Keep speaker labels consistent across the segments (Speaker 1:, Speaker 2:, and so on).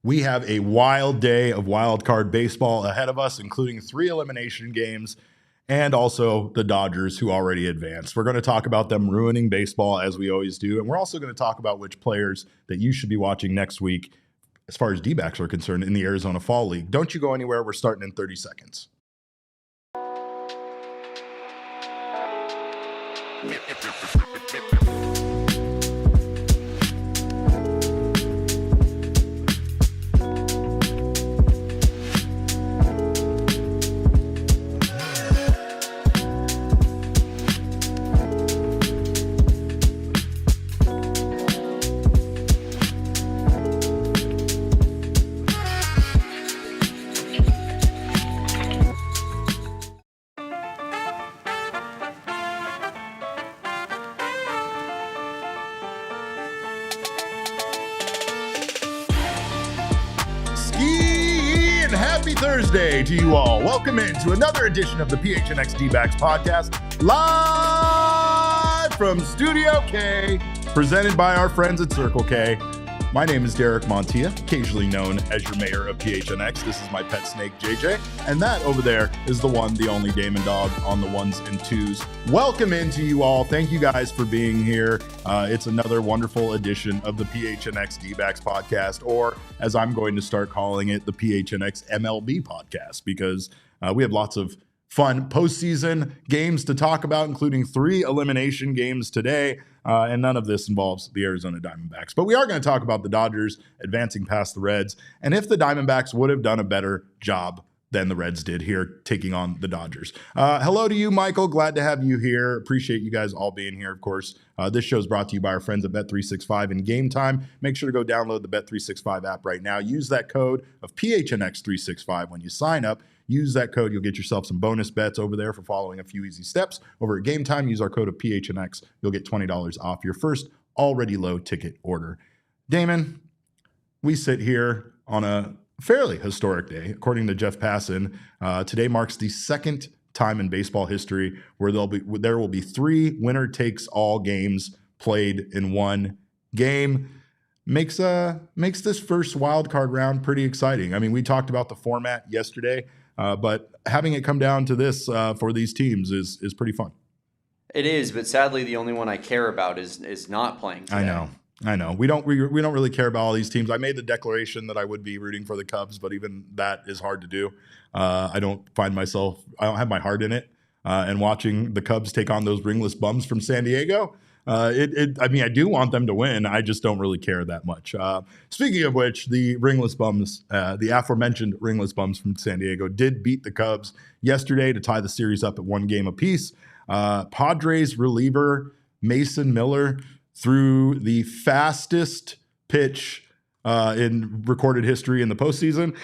Speaker 1: We have a wild day of wild card baseball ahead of us, including 3 elimination games and also the Dodgers, who already advanced. We're going to talk about them ruining baseball, as we always do. And we're also going to talk about which players that you should be watching next week, as far as Dbacks are concerned, in the Arizona Fall League. Don't you go anywhere. We're starting in 30 seconds. SkeeYee and happy Thursday to you all. Welcome into another edition of the PHNX Dbacks podcast, live from Studio K, presented by our friends at Circle K. My name is Derek Montilla, occasionally known as your mayor of PHNX. This is my pet snake, JJ. And that over there is the one, the only Damon dog on the ones and twos. Welcome into you all. Thank you guys for being here. It's another wonderful edition of the PHNX Dbacks podcast, or as I'm going to start calling it, the PHNX MLB podcast, because we have lots of fun postseason games to talk about, including 3 elimination games today. And none of this involves the Arizona Diamondbacks. But we are going to talk about the Dodgers advancing past the Reds, and if the Diamondbacks would have done a better job than the Reds did here taking on the Dodgers. Hello to you, Michael. Glad to have you here. Appreciate you guys all being here, of course. This show is brought to you by our friends at Bet365 in Game Time. Make sure to go download the Bet365 app right now. Use that code of PHNX365 when you sign up. Use that code. You'll get yourself some bonus bets over there for following a few easy steps. Over at Game Time, use our code of PHNX. You'll get $20 off your first already low ticket order. Damon, we sit here on a fairly historic day. According to Jeff Passan, today marks the second time in baseball history where there will be 3 winner-takes-all games played in one game. Makes this first wild card round pretty exciting. I mean, we talked about the format yesterday, but having it come down to this for these teams is pretty fun.
Speaker 2: It is, but sadly, the only one I care about is not playing today.
Speaker 1: I know. We don't really care about all these teams. I made the declaration that I would be rooting for the Cubs, but even that is hard to do. I don't have my heart in it. And watching the Cubs take on those ringless bums from San Diego, I mean, I do want them to win. I just don't really care that much. Speaking of which, the ringless bums, the aforementioned ringless bums from San Diego did beat the Cubs yesterday to tie the series up at 1 game apiece. Padres reliever Mason Miller threw the fastest pitch in recorded history in the postseason.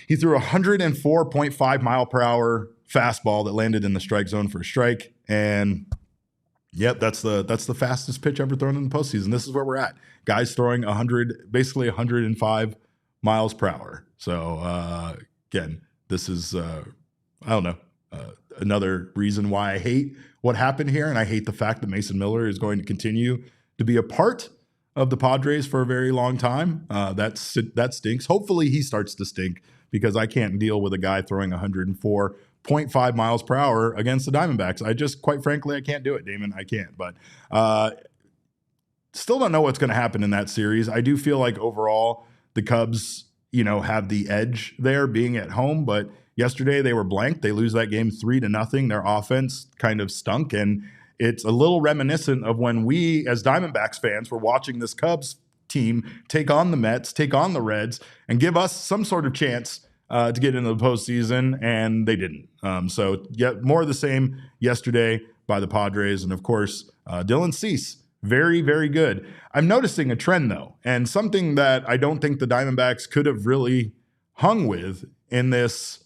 Speaker 1: He threw a 104.5 mile per hour fastball that landed in the strike zone for a strike. And yep, that's the fastest pitch ever thrown in the postseason. This is where we're at. Guys throwing basically 105 miles per hour. So again, this is I don't know, another reason why I hate what happened here, and I hate the fact that Mason Miller is going to continue to be a part of the Padres for a very long time. That stinks. Hopefully he starts to stink, because I can't deal with a guy throwing 104.5 miles per hour against the Diamondbacks. I just, quite frankly, I can't do it, Damon. I can't. But still don't know what's going to happen in that series. I do feel like overall the Cubs, have the edge there being at home, but yesterday they were blanked. They lose that game 3-0. Their offense kind of stunk, and it's a little reminiscent of when we, as Diamondbacks fans, were watching this Cubs team take on the Mets, take on the Reds, and give us some sort of chance to get into the postseason, and they didn't. So, more of the same yesterday by the Padres, and of course, Dylan Cease, very, very good. I'm noticing a trend, though, and something that I don't think the Diamondbacks could have really hung with in this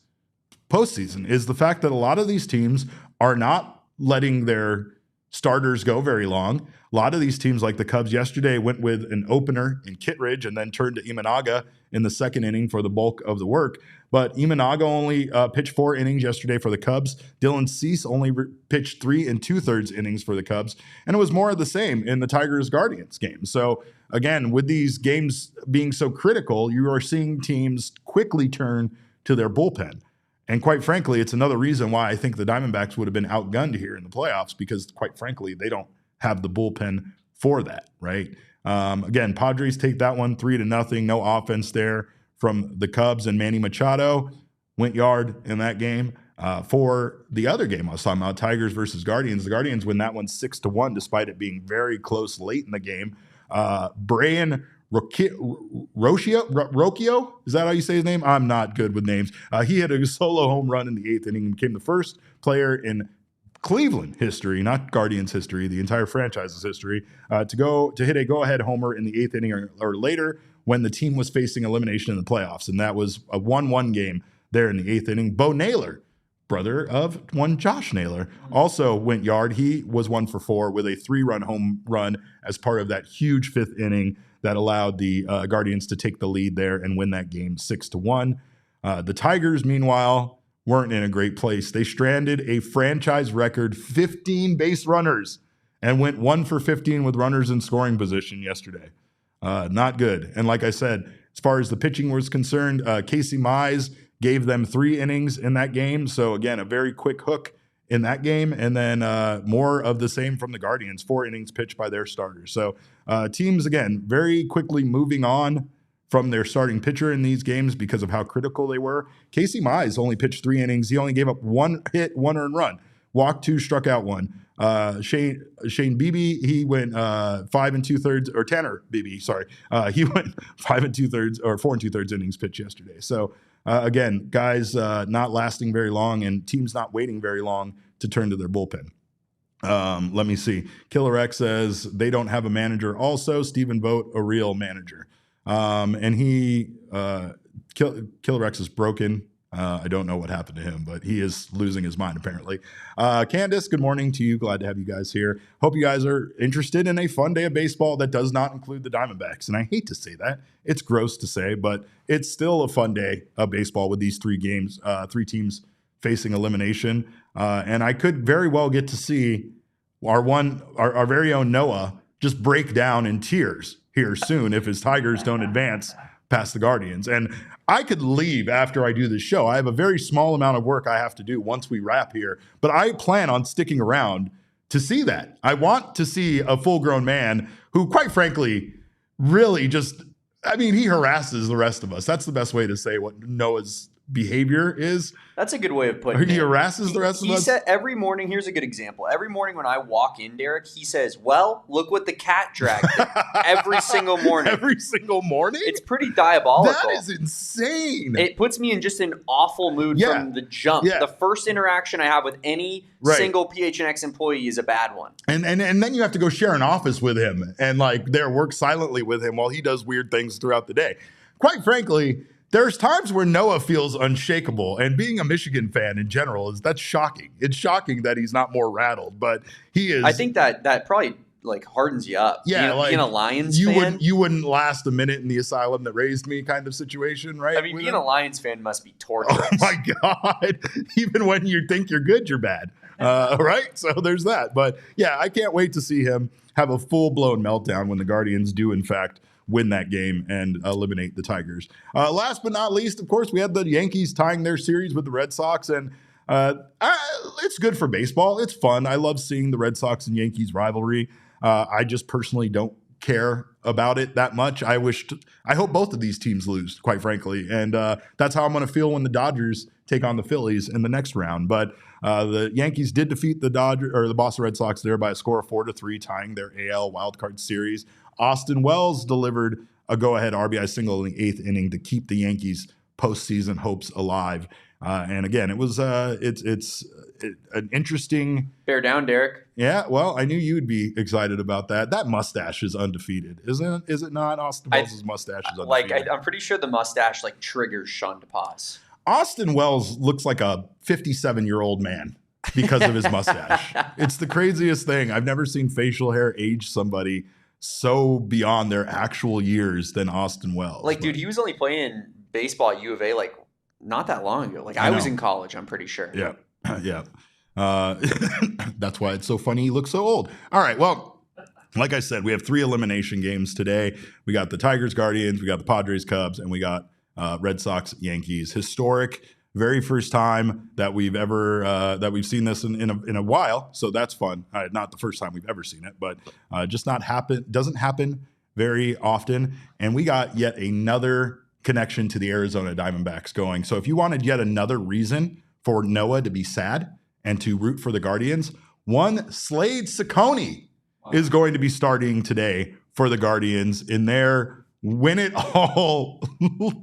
Speaker 1: postseason is the fact that a lot of these teams are not letting their starters go very long. A lot of these teams, like the Cubs yesterday, went with an opener in Kittredge and then turned to Imanaga in the second inning for the bulk of the work. But Imanaga only pitched 4 innings yesterday for the Cubs. Dylan Cease only pitched 3 2/3 innings for the Cubs. And it was more of the same in the Tigers-Guardians game. So again, with these games being so critical, you are seeing teams quickly turn to their bullpen. And quite frankly, it's another reason why I think the Diamondbacks would have been outgunned here in the playoffs, because quite frankly, they don't have the bullpen for that, right? Again, Padres take that one 3-0. No offense there from the Cubs, and Manny Machado went yard in that game. For the other game I was talking about, Tigers versus Guardians, the Guardians win that one 6-1, despite it being very close late in the game. Brian Rocchio, is that how you say his name? I'm not good with names. He had a solo home run in the 8th inning and became the first player in Cleveland history, not Guardians history, the entire franchise's history, to hit a go-ahead homer in the 8th inning or later when the team was facing elimination in the playoffs. And that was a 1-1 game there in the 8th inning. Bo Naylor, brother of one Josh Naylor, also went yard. He was 1 for 4 with a 3-run home run as part of that huge 5th inning that allowed the Guardians to take the lead there and win that game 6-1. The Tigers, meanwhile, weren't in a great place. They stranded a franchise record 15 base runners and went 1 for 15 with runners in scoring position yesterday. Not good. And like I said, as far as the pitching was concerned, Casey Mize gave them 3 innings in that game. So again, a very quick hook in that game. And then more of the same from the Guardians, 4 innings pitched by their starters. So teams, again, very quickly moving on from their starting pitcher in these games because of how critical they were. Casey Mize only pitched 3 innings. He only gave up 1 hit, 1 earned run, walked 2, struck out 1. Shane Beebe, he went 5 2/3, or Tanner Beebe, sorry. He went 5 2/3 or 4 2/3 innings pitched yesterday. So again, guys not lasting very long, and teams not waiting very long to turn to their bullpen. Let me see. Killer X says they don't have a manager. Also, Stephen Vogt, a real manager. And he, Killer X is broken. I don't know what happened to him, but he is losing his mind apparently. Candace, good morning to you. Glad to have you guys here. Hope you guys are interested in a fun day of baseball that does not include the Diamondbacks. And I hate to say that. It's gross to say, but it's still a fun day of baseball with these 3 games, 3 teams facing elimination. And I could very well get to see our very own Noah just break down in tears here soon if his Tigers don't advance past the Guardians. And I could leave after I do this show. I have a very small amount of work I have to do once we wrap here, but I plan on sticking around to see that. I want to see a full-grown man who, quite frankly, really just, I mean, he harasses the rest of us. That's the best way to say what Noah's behavior is.
Speaker 2: That's a good way of putting it.
Speaker 1: He harasses the rest of us.
Speaker 2: He said every morning, here's a good example. Every morning when I walk in, Derek, he says, well, look what the cat dragged. Every single morning.
Speaker 1: Every single morning?
Speaker 2: It's pretty diabolical.
Speaker 1: That is insane.
Speaker 2: It puts me in just an awful mood from the jump. Yeah. The first interaction I have with any single PHNX employee is a bad one.
Speaker 1: And then you have to go share an office with him and like work silently with him while he does weird things throughout the day. Quite frankly, there's times where Noah feels unshakable, and being a Michigan fan in general that's shocking. It's shocking that he's not more rattled, but he is.
Speaker 2: I think that probably like hardens you up.
Speaker 1: Yeah,
Speaker 2: being a Lions fan,
Speaker 1: you wouldn't last a minute in the asylum that raised me kind of situation, right?
Speaker 2: I mean, being a Lions fan must be torturous.
Speaker 1: Oh my God! Even when you think you're good, you're bad, right? So there's that. But yeah, I can't wait to see him have a full blown meltdown when the Guardians do in fact win that game and eliminate the Tigers. Last but not least, of course, we had the Yankees tying their series with the Red Sox, and it's good for baseball. It's fun. I love seeing the Red Sox and Yankees rivalry. I just personally don't care about it that much. I hope both of these teams lose, quite frankly, and that's how I'm going to feel when the Dodgers take on the Phillies in the next round. But the Yankees did defeat the Boston Red Sox there by a score of 4-3, tying their AL Wild Card series. Austin Wells delivered a go-ahead RBI single in the 8th inning to keep the Yankees' postseason hopes alive. And again, it was it's an interesting.
Speaker 2: Bear down, Derek.
Speaker 1: Yeah, well, I knew you'd be excited about that. That mustache is undefeated, isn't it? Is it not? Austin Wells' mustache is undefeated.
Speaker 2: I'm pretty sure the mustache triggers Sean DePaz.
Speaker 1: Austin Wells looks like a 57-year-old man because of his mustache. It's the craziest thing. I've never seen facial hair age somebody so beyond their actual years than Austin Wells.
Speaker 2: Dude, he was only playing baseball at U of A not that long ago. I was in college, I'm pretty sure.
Speaker 1: Yeah. Yeah. That's why it's so funny he looks so old. All right, well, Like I said, we have 3 elimination games today. We got the Tigers, Guardians, we got the Padres, Cubs, and we got Red Sox, Yankees. Historic, very first time that we've ever that we've seen this in a while. So that's fun. Not the first time we've ever seen it, but doesn't happen very often. And we got yet another connection to the Arizona Diamondbacks going. So if you wanted yet another reason for Noah to be sad and to root for the Guardians, one Slade Ciccone is going to be starting today for the Guardians in their win it all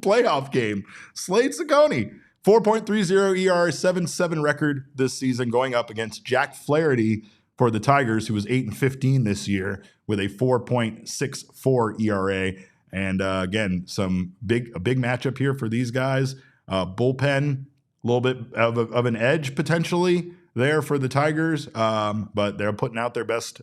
Speaker 1: playoff game. Slade Ciccone, 4.30 ERA, 7.7 record this season, going up against Jack Flaherty for the Tigers, who was 8-15 this year with a 4.64 ERA. And again, a big matchup here for these guys. Bullpen, a little bit of an edge potentially there for the Tigers, but they're putting out their best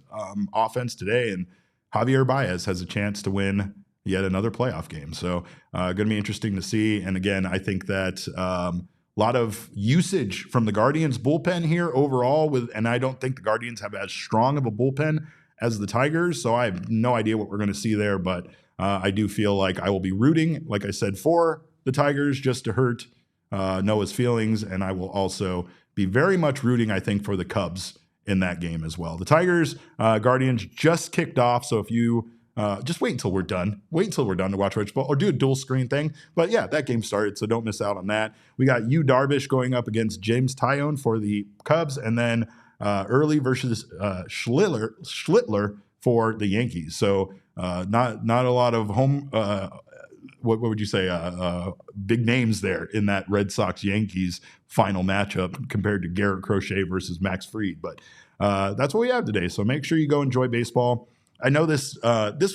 Speaker 1: offense today, and Javier Baez has a chance to win yet another playoff game. So going to be interesting to see. And again, I think that a lot of usage from the Guardians bullpen here overall, and I don't think the Guardians have as strong of a bullpen as the Tigers, so I have no idea what we're going to see there, but I do feel like I will be rooting, like I said, for the Tigers just to hurt Noah's feelings, and I will also be very much rooting, I think, for the Cubs in that game as well. The Tigers, Guardians just kicked off, so if you just wait until we're done. Wait until we're done to watch Rich Ball or do a dual screen thing. But yeah, that game started, so don't miss out on that. We got Yu Darvish going up against James Tyone for the Cubs, and then Early versus Schlittler for the Yankees. So not a lot of home. What would you say? Big names there in that Red Sox Yankees final matchup compared to Garrett Crochet versus Max Fried. But that's what we have today. So make sure you go enjoy baseball. I know this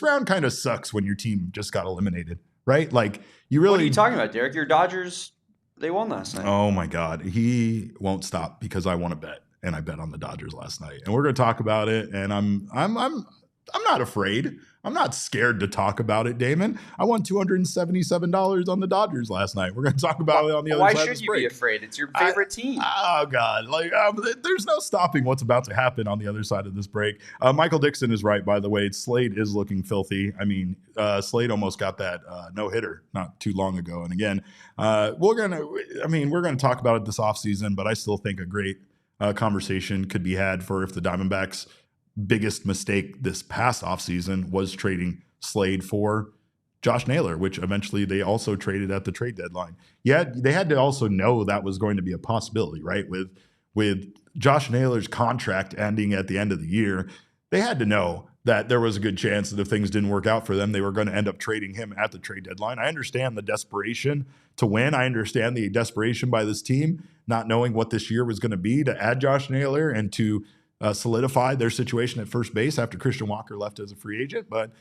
Speaker 1: round kind of sucks when your team just got eliminated, right? Like you really.
Speaker 2: What are you talking about, Derek? Your Dodgers, they won last night.
Speaker 1: Oh my God, he won't stop because I want to bet, and I bet on the Dodgers last night, and we're going to talk about it. And I'm not afraid. I'm not scared to talk about it, Damon. I won $277 on the Dodgers last night. We're going to talk about it on the other side of this break.
Speaker 2: Why should you be afraid? It's your favorite team.
Speaker 1: Oh, God. There's no stopping what's about to happen on the other side of this break. Michael Dixon is right, by the way. Slade is looking filthy. I mean, Slade almost got that no-hitter not too long ago. And again, we're going to talk about it this offseason, but I still think a great conversation could be had for if the Diamondbacks' biggest mistake this past offseason was trading Slade for Josh Naylor, which eventually they also traded at the trade deadline. Yeah, they had to also know that was going to be a possibility, right? With Josh Naylor's contract ending at the end of the year, they had to know that there was a good chance that if things didn't work out for them, they were going to end up trading him at the trade deadline. I understand the desperation to win. I understand the desperation by this team, not knowing what this year was going to be, to add Josh Naylor and to solidify their situation at first base after Christian Walker left as a free agent. But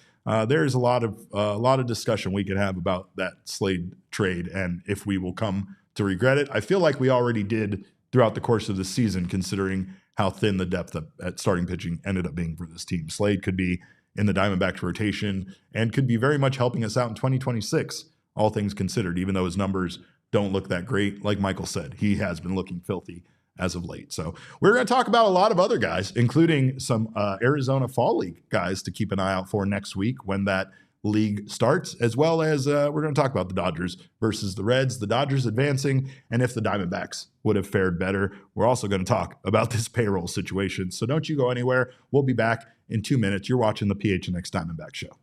Speaker 1: there's a lot of discussion we can have about that Slade trade and if we will come to regret it. I feel like we already did throughout the course of the season, considering how thin the depth at starting pitching ended up being for this team. Slade could be in the Diamondbacks rotation and could be very much helping us out in 2026, all things considered, even though his numbers don't look that great. Like Michael said, he has been looking filthy as of late. So we're going to talk about a lot of other guys, including some Arizona Fall League guys to keep an eye out for next week when that league starts, as well as we're going to talk about the Dodgers versus the Reds, the Dodgers advancing, and if the Diamondbacks would have fared better. We're also going to talk about this payroll situation. So don't you go anywhere. We'll be back in 2 minutes. You're watching the PHNX Diamondback Show.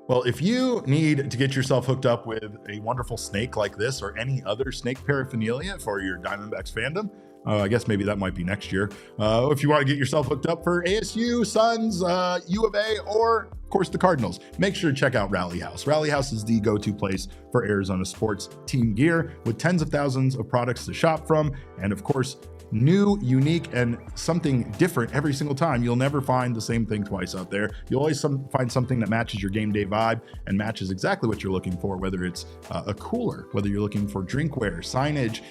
Speaker 1: Well, if you need to get yourself hooked up with a wonderful snake like this or any other snake paraphernalia for your Diamondbacks fandom, I guess maybe that might be next year. If you want to get yourself hooked up for ASU, Suns, U of A, or of course the Cardinals, make sure to check out Rally House. Rally House is the go-to place for Arizona sports team gear with tens of thousands of products to shop from. And of course, new, unique, and something different every single time. You'll never find the same thing twice out there. You'll always find something that matches your game day vibe and matches exactly what you're looking for, whether it's a cooler, whether you're looking for drinkware, signage,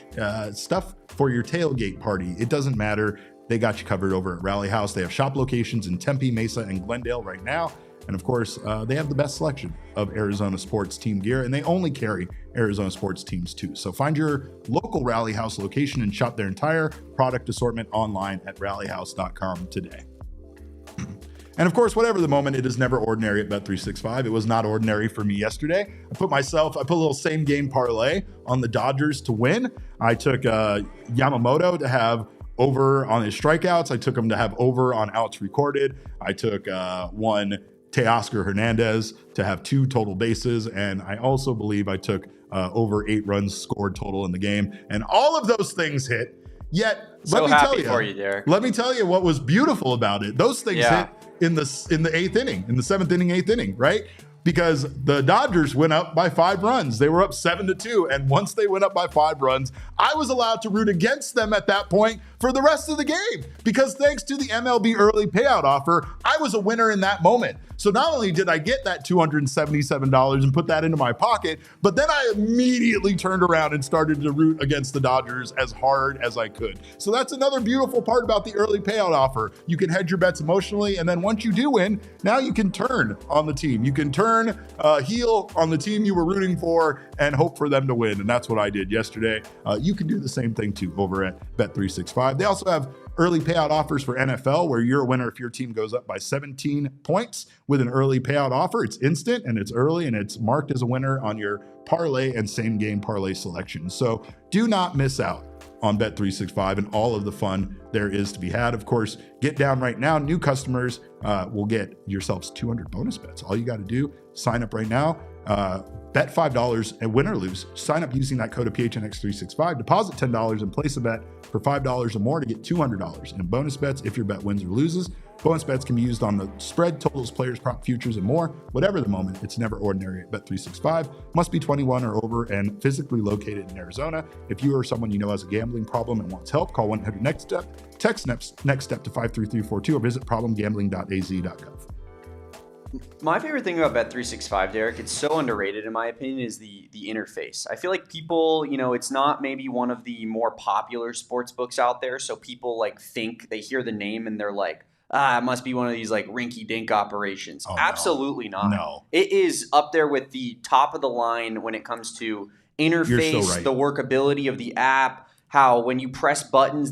Speaker 1: stuff for your tailgate party. It doesn't matter. They got you covered over at Rally House. They have shop locations in Tempe, Mesa, and Glendale right now. And of course, they have the best selection of Arizona sports team gear, and they only carry Arizona sports teams too. So find your local Rally House location and shop their entire product assortment online at rallyhouse.com today. And of course, whatever the moment, it is never ordinary at Bet365. It was not ordinary for me yesterday. I put a little same game parlay on the Dodgers to win. I took Yamamoto to have over on his strikeouts. I took him to have over on outs recorded. I took one Teoscar Hernandez to have 2 total bases. And I also believe I took over 8 runs scored total in the game. And all of those things hit. Yet, let me tell you what was beautiful about it. Those things hit in the 8th inning, in the 7th inning, 8th inning, right? Because the Dodgers went up by 5 runs. They were up 7-2. And once they went up by 5 runs, I was allowed to root against them at that point for the rest of the game. Because thanks to the MLB early payout offer, I was a winner in that moment. So not only did I get that $277 and put that into my pocket, but then I immediately turned around and started to root against the Dodgers as hard as I could. So that's another beautiful part about the early payout offer. You can hedge your bets emotionally, and then once you do win, now you can turn on the team. You can turn heel on the team you were rooting for and hope for them to win. And that's what I did yesterday. You can do the same thing too over at Bet365. They also have early payout offers for NFL, where you're a winner if your team goes up by 17 points with an early payout offer. It's instant and it's early and it's marked as a winner on your parlay and same game parlay selection. So do not miss out on Bet365 and all of the fun there is to be had. Of course, get down right now. New customers will get yourselves 200 bonus bets. All you got to do, sign up right now. Bet $5 and win or lose. Sign up using that code of PHNX365. Deposit $10 and place a bet for $5 or more to get $200 in bonus bets if your bet wins or loses. Bonus bets can be used on the spread, totals, players, prop, futures, and more. Whatever the moment, it's never ordinary at Bet365. Must be 21 or over and physically located in Arizona. If you or someone you know has a gambling problem and wants help, call 1-800-NEXT-STEP. Text next step to 53342 or visit problemgambling.az.gov.
Speaker 2: My favorite thing about Bet365, Derek, it's so underrated in my opinion, is the interface. I feel like people, it's not maybe one of the more popular sports books out there. So people think they hear the name and they're like, it must be one of these rinky-dink operations.
Speaker 1: Oh,
Speaker 2: Absolutely not.
Speaker 1: No.
Speaker 2: It is up there with the top of the line when it comes to interface,
Speaker 1: You're so right.
Speaker 2: The workability of the app, how when you press buttons,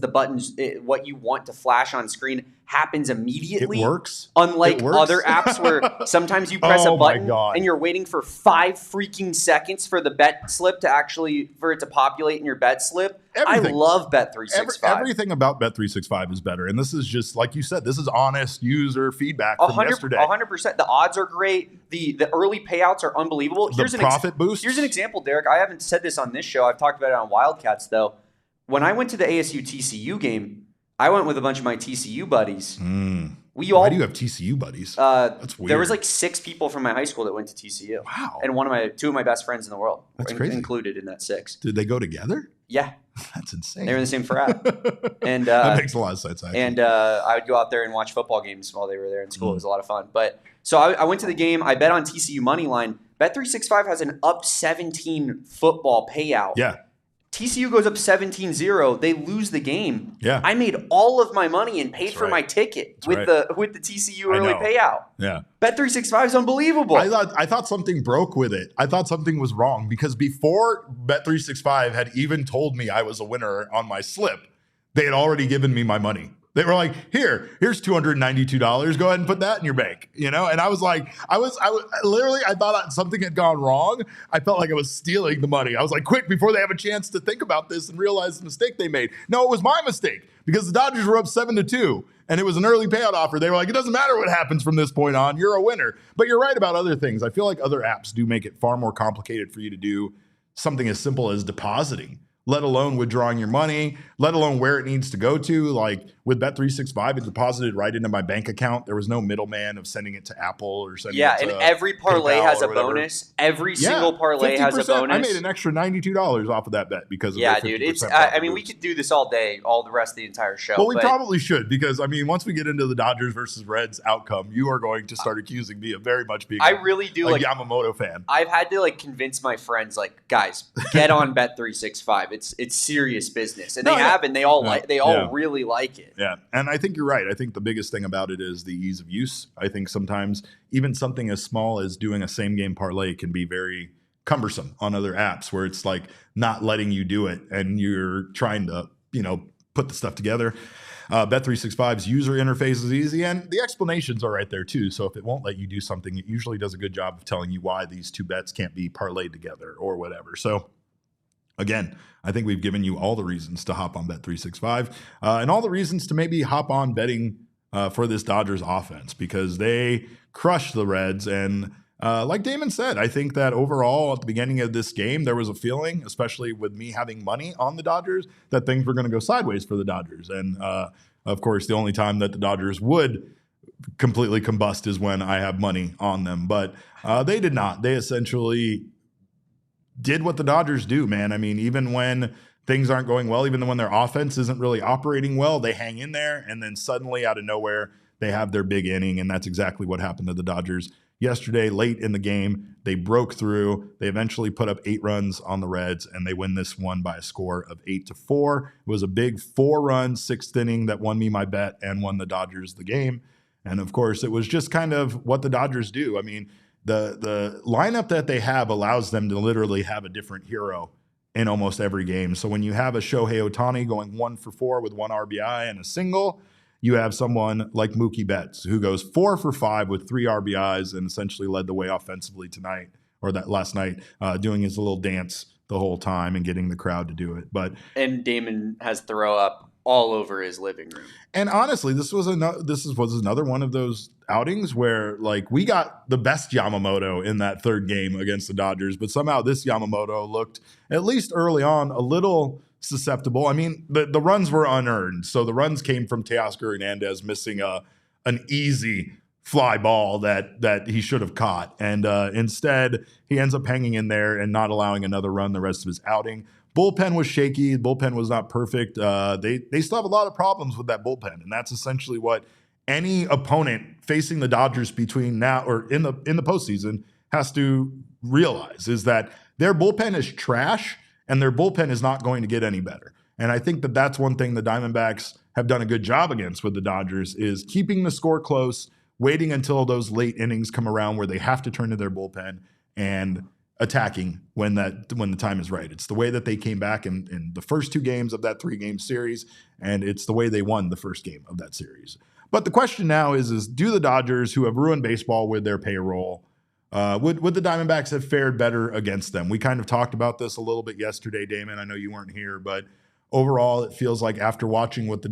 Speaker 2: what you want to flash on screen happens immediately.
Speaker 1: It works.
Speaker 2: Unlike other apps where sometimes you press a button and you're waiting for 5 freaking seconds for the bet slip for it to populate in your bet slip. Everything. I love Bet365.
Speaker 1: Everything about Bet365 is better. And this is just, like you said, this is honest user feedback from yesterday.
Speaker 2: 100%. The odds are great. The early payouts are unbelievable.
Speaker 1: The profit boost.
Speaker 2: Here's an example, Derek. I haven't said this on this show. I've talked about it on Wildcats, though. When I went to the ASU TCU game, I went with a bunch of my TCU buddies. Why
Speaker 1: do you have TCU buddies?
Speaker 2: That's weird. There was 6 people from my high school that went to TCU.
Speaker 1: Wow.
Speaker 2: And 2 of my best friends in the world
Speaker 1: That's
Speaker 2: were
Speaker 1: crazy.
Speaker 2: Included in that 6.
Speaker 1: Did they go together?
Speaker 2: Yeah.
Speaker 1: That's insane.
Speaker 2: They were in the same frat. And
Speaker 1: that makes a lot of sense, actually.
Speaker 2: And I would go out there and watch football games while they were there in school. It was a lot of fun. But so I went to the game. I bet on TCU money line. Bet365 has an up 17 football payout.
Speaker 1: Yeah.
Speaker 2: TCU goes up 17-0. They lose the game.
Speaker 1: Yeah.
Speaker 2: I made all of my money and paid for my ticket with the TCU early payout.
Speaker 1: Yeah.
Speaker 2: Bet365 is unbelievable.
Speaker 1: I thought something broke with it. I thought something was wrong because before Bet365 had even told me I was a winner on my slip, they had already given me my money. They were like, here's $292. Go ahead and put that in your bank, And I was like, I thought something had gone wrong. I felt like I was stealing the money. I was like, quick, before they have a chance to think about this and realize the mistake they made. No, it was my mistake because the Dodgers were up 7-2 and it was an early payout offer. They were like, it doesn't matter what happens from this point on. You're a winner. But you're right about other things. I feel like other apps do make it far more complicated for you to do something as simple as depositing, let alone withdrawing your money, let alone where it needs to go to. Like with Bet365, it deposited right into my bank account. There was no middleman of sending it to Apple or sending it to
Speaker 2: and every parlay
Speaker 1: PayPal
Speaker 2: has a
Speaker 1: or whatever.
Speaker 2: Bonus. Every single parlay has a bonus.
Speaker 1: I made an extra $92 off of that bet because of
Speaker 2: the 50%
Speaker 1: dude.
Speaker 2: It's we could do this all day, all the rest of the entire show.
Speaker 1: Well, we probably should because once we get into the Dodgers versus Reds outcome, you are going to start accusing me of very much being a Yamamoto fan.
Speaker 2: I've had to convince my friends, guys, get on Bet365. it's serious business, and
Speaker 1: No,
Speaker 2: they
Speaker 1: yeah.
Speaker 2: have, and they all
Speaker 1: Yeah.
Speaker 2: really like it.
Speaker 1: Yeah, and I think you're right. I think the biggest thing about it is the ease of use. I think sometimes even something as small as doing a same game parlay can be very cumbersome on other apps where it's like not letting you do it and you're trying to, put the stuff together. Bet365's user interface is easy, and the explanations are right there too. So if it won't let you do something, it usually does a good job of telling you why these two bets can't be parlayed together or whatever. So again, I think we've given you all the reasons to hop on Bet365 and all the reasons to maybe hop on betting for this Dodgers offense because they crushed the Reds. And like Damon said, I think that overall at the beginning of this game, there was a feeling, especially with me having money on the Dodgers, that things were going to go sideways for the Dodgers. And of course, the only time that the Dodgers would completely combust is when I have money on them. But they did not. They essentially did what the Dodgers do, man. I mean, even when things aren't going well, even when their offense isn't really operating well, they hang in there. And then suddenly out of nowhere, they have their big inning. And that's exactly what happened to the Dodgers yesterday. Late in the game, they broke through. They eventually put up 8 runs on the Reds, and they win this one by a score of 8-4. It was a big 4-run 6th inning that won me my bet and won the Dodgers the game. And of course, it was just kind of what the Dodgers do. I mean, the lineup that they have allows them to literally have a different hero in almost every game. So when you have a Shohei Ohtani going 1 for 4 with 1 RBI and a single, you have someone like Mookie Betts who goes 4 for 5 with 3 RBIs and essentially led the way offensively tonight or that last night, doing his little dance the whole time and getting the crowd to do it.
Speaker 2: And Damon has throw up all over his living room.
Speaker 1: And honestly, this was another one of those outings where like we got the best Yamamoto in that third game against the Dodgers, but somehow this Yamamoto looked, at least early on, a little susceptible. I mean, the runs were unearned. So the runs came from Teoscar Hernandez missing an easy fly ball that he should have caught. And instead, he ends up hanging in there and not allowing another run the rest of his outing. Bullpen was shaky. The bullpen was not perfect. They still have a lot of problems with that bullpen, and that's essentially what any opponent facing the Dodgers between now or in the postseason has to realize is that their bullpen is trash, and their bullpen is not going to get any better. And I think that that's one thing the Diamondbacks have done a good job against with the Dodgers is keeping the score close, waiting until those late innings come around where they have to turn to their bullpen and attacking when the time is right. It's the way that they came back in the first 2 games of that 3-game series, and it's the way they won the first game of that series. But the question now is do the Dodgers, who have ruined baseball with their payroll, would the Diamondbacks have fared better against them? We kind of talked about this a little bit yesterday, Damon. I know you weren't here, but overall, it feels like after watching what the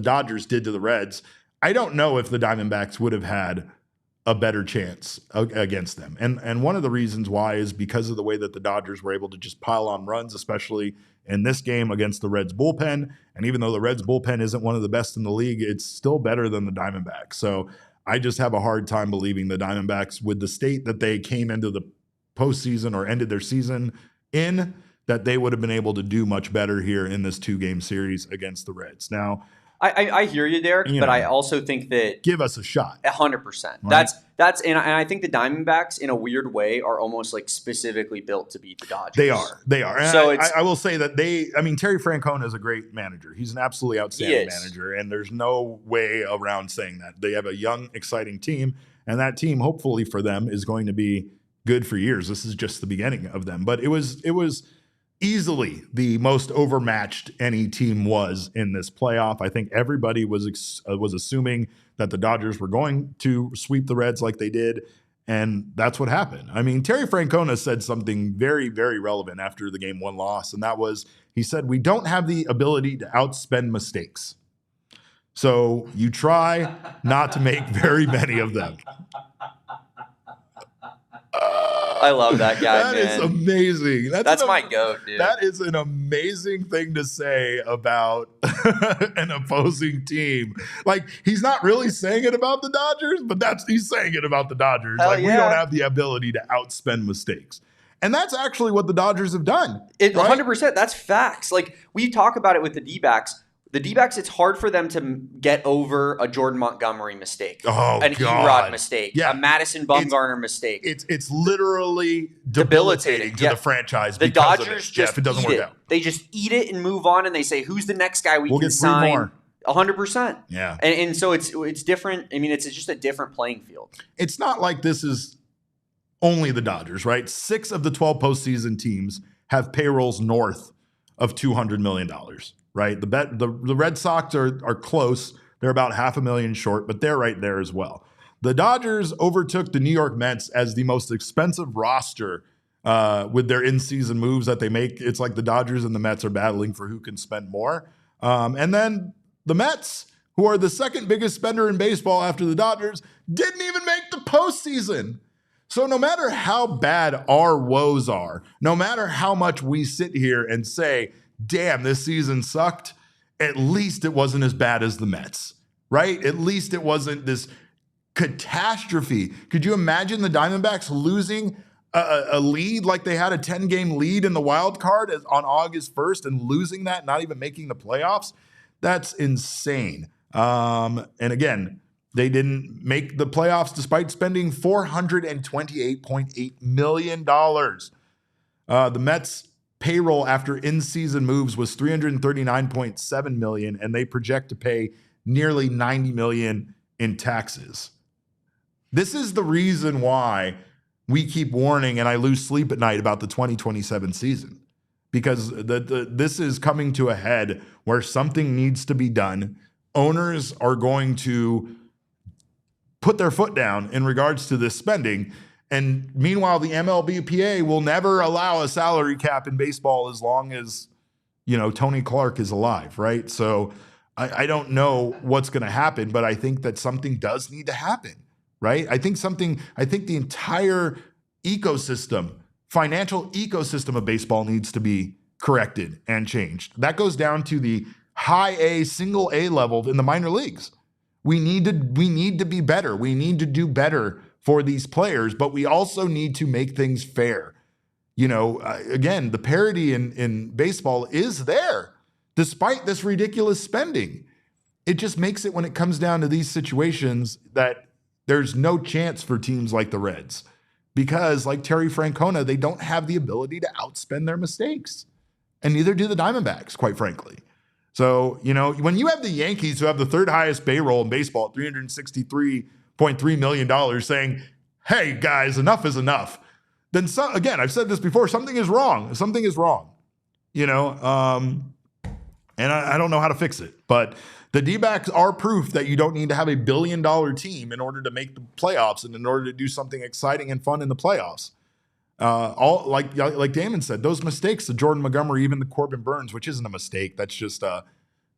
Speaker 1: Dodgers did to the Reds, I don't know if the Diamondbacks would have had a better chance against them. And one of the reasons why is because of the way that the Dodgers were able to just pile on runs, especially in this game against the Reds bullpen. And even though the Reds bullpen isn't one of the best in the league, it's still better than the Diamondbacks. So I just have a hard time believing the Diamondbacks, with the state that they came into the postseason or ended their season in, that they would have been able to do much better here in this 2-game series against the Reds. Now,
Speaker 2: I hear you, Derek, but I also think that
Speaker 1: give us a shot.
Speaker 2: 100%. Right? That's and I think the Diamondbacks, in a weird way, are almost like specifically built to beat the Dodgers.
Speaker 1: They are. And
Speaker 2: so
Speaker 1: I will say that Terry Francona is a great manager. He's an absolutely outstanding manager, and there's no way around saying that. They have a young, exciting team, and that team, hopefully for them, is going to be good for years. This is just the beginning of them. But it was easily the most overmatched any team was in this playoff. I think everybody was assuming that the Dodgers were going to sweep the Reds like they did, and that's what happened. I mean, Terry Francona said something very, very relevant after the Game 1 loss, and that was, he said, we don't have the ability to outspend mistakes. So you try not to make very many of them.
Speaker 2: I love that guy,
Speaker 1: That
Speaker 2: man.
Speaker 1: is amazing.
Speaker 2: That's my goat, dude.
Speaker 1: That is an amazing thing to say about an opposing team. Like, he's not really saying it about the Dodgers, but he's saying it about the Dodgers.
Speaker 2: Hell
Speaker 1: like,
Speaker 2: yeah.
Speaker 1: We don't have the ability to outspend mistakes. And that's actually what the Dodgers have done.
Speaker 2: 100%. That's facts. Like, we talk about it with the Dbacks. The D-backs, it's hard for them to get over a Jordan Montgomery mistake, an
Speaker 1: God.
Speaker 2: Erod mistake,
Speaker 1: Yeah.
Speaker 2: a Madison Bumgarner mistake.
Speaker 1: It's literally debilitating to the franchise.
Speaker 2: The
Speaker 1: because
Speaker 2: Dodgers
Speaker 1: of it.
Speaker 2: just
Speaker 1: if it doesn't
Speaker 2: eat
Speaker 1: work
Speaker 2: it.
Speaker 1: out.
Speaker 2: They just eat it and move on, and they say, "Who's the next guy we can
Speaker 1: get 3
Speaker 2: sign?"
Speaker 1: more.
Speaker 2: 100%.
Speaker 1: Yeah.
Speaker 2: And so it's different. I mean, it's just a different playing field.
Speaker 1: It's not like this is only the Dodgers, right? 6 of the 12 postseason teams have payrolls north of $200 million, right? The Red Sox are close. They're about $500,000 short, but they're right there as well. The Dodgers overtook the New York Mets as the most expensive roster with their in-season moves that they make. It's like the Dodgers and the Mets are battling for who can spend more. And then the Mets, who are the second biggest spender in baseball after the Dodgers, didn't even make the postseason. So no matter how bad our woes are, no matter how much we sit here and say, damn, this season sucked, at least it wasn't as bad as the Mets, right? At least it wasn't this catastrophe. Could you imagine the Diamondbacks losing a lead like they had a 10-game lead in the wild card on August 1st and losing that, not even making the playoffs? That's insane. And again, they didn't make the playoffs despite spending $428.8 million. The Mets' payroll after in-season moves was $339.7 million, and they project to pay nearly $90 million in taxes. This is the reason why we keep warning, and I lose sleep at night about the 2027 season, because this is coming to a head where something needs to be done. Owners are going to put their foot down in regards to this spending. And meanwhile, the MLBPA will never allow a salary cap in baseball as long as, Tony Clark is alive, right? So I don't know what's going to happen, but I think that something does need to happen, right? I think the entire financial ecosystem of baseball needs to be corrected and changed. That goes down to the high A, single A level in the minor leagues. We need to be better. We need to do better for these players, but we also need to make things fair. Again, the parity in baseball is there despite this ridiculous spending. It just makes it, when it comes down to these situations, that there's no chance for teams like the Reds, because like Terry Francona, they don't have the ability to outspend their mistakes, and neither do the Diamondbacks, quite frankly. So, when you have the Yankees, who have the third highest payroll in baseball at $363.3 million, saying, hey, guys, enough is enough, then, again, I've said this before, something is wrong. Something is wrong, and I don't know how to fix it. But the D-backs are proof that you don't need to have $1 billion team in order to make the playoffs and in order to do something exciting and fun in the playoffs. Like Damon said, those mistakes, the Jordan Montgomery, even the Corbin Burns, which isn't a mistake, that's just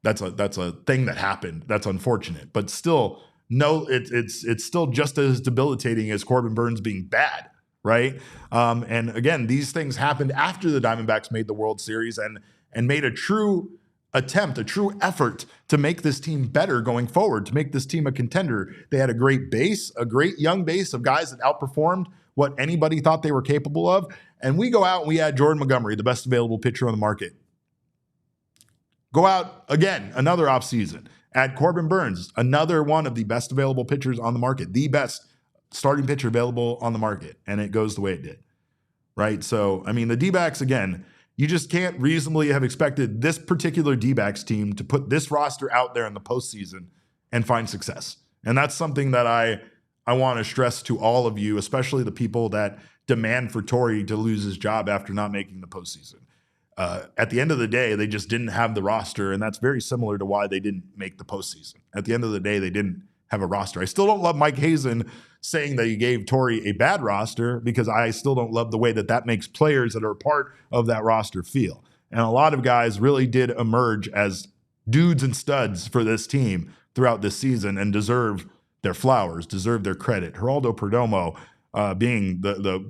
Speaker 1: that's a thing that happened. That's unfortunate, but still, no, it's still just as debilitating as Corbin Burns being bad, right? And again, these things happened after the Diamondbacks made the World Series and made a true attempt, a true effort to make this team better going forward, to make this team a contender. They had a great base, a great young base of guys that outperformed what anybody thought they were capable of. And we go out and we add Jordan Montgomery, the best available pitcher on the market. Go out again, another offseason. Add Corbin Burns, another one of the best available pitchers on the market, the best starting pitcher available on the market. And it goes the way it did, right? So, I mean, the D-backs, again, you just can't reasonably have expected this particular D-backs team to put this roster out there in the postseason and find success. And that's something that I want to stress to all of you, especially the people that demand for Torey to lose his job after not making the postseason. At the end of the day, they just didn't have the roster, and that's very similar to why they didn't make the postseason. At the end of the day, they didn't have a roster. I still don't love Mike Hazen saying that he gave Torey a bad roster, because I still don't love the way that makes players that are part of that roster feel. And a lot of guys really did emerge as dudes and studs for this team throughout this season and deserve their flowers, deserve their credit. Geraldo Perdomo being the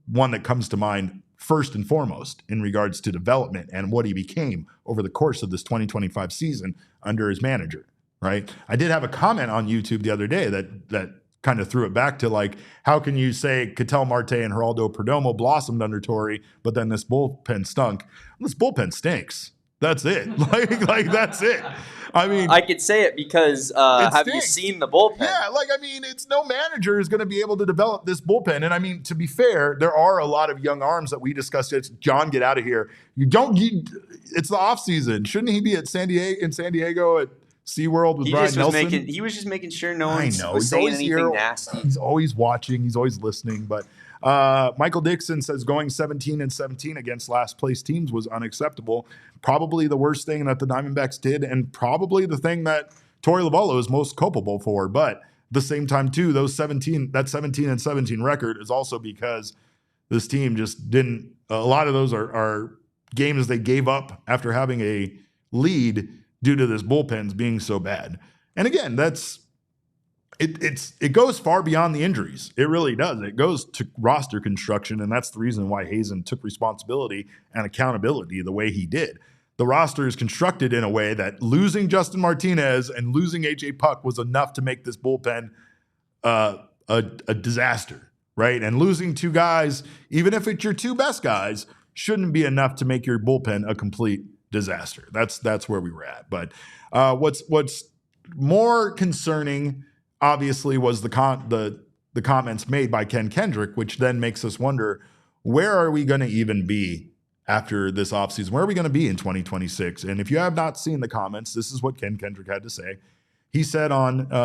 Speaker 1: one that comes to mind first and foremost in regards to development and what he became over the course of this 2025 season under his manager, right? I did have a comment on YouTube the other day that kind of threw it back to, like, how can you say Ketel Marte and Geraldo Perdomo blossomed under Torey, but then this bullpen stunk? Well, this bullpen stinks. That's it. Like that's it. I mean,
Speaker 2: I could say it because have you
Speaker 1: stinks.
Speaker 2: seen the bullpen?
Speaker 1: Yeah, like, I mean, it's no manager is going to be able to develop this bullpen. And I mean, to be fair, there are a lot of young arms that we discussed. It's John, get out of here. It's the off season. Shouldn't he be at San Diego at SeaWorld with Brian Nelson?
Speaker 2: He was just making sure no one was
Speaker 1: He's
Speaker 2: saying
Speaker 1: always
Speaker 2: anything
Speaker 1: here.
Speaker 2: nasty.
Speaker 1: He's always watching. He's always listening. But Michael Dixon says going 17-17 against last place teams was unacceptable. Probably the worst thing that the Diamondbacks did, and probably the thing that Torey Lovullo is most culpable for. But at the same time, too, that 17-17 record is also because this team just didn't. A lot of those are games they gave up after having a lead due to this bullpen's being so bad. And again, it goes far beyond the injuries. It really does. It goes to roster construction, and that's the reason why Hazen took responsibility and accountability the way he did. The roster is constructed in a way that losing Justin Martinez and losing AJ Puck was enough to make this bullpen a disaster, right? And losing two guys, even if it's your two best guys, shouldn't be enough to make your bullpen a complete disaster. That's where we were at. But what's more concerning, obviously, was the comments made by Ken Kendrick, which then makes us wonder, where are we going to even be after this offseason? Where are we going to be in 2026? And if you have not seen the comments, this is what Ken Kendrick had to say. He said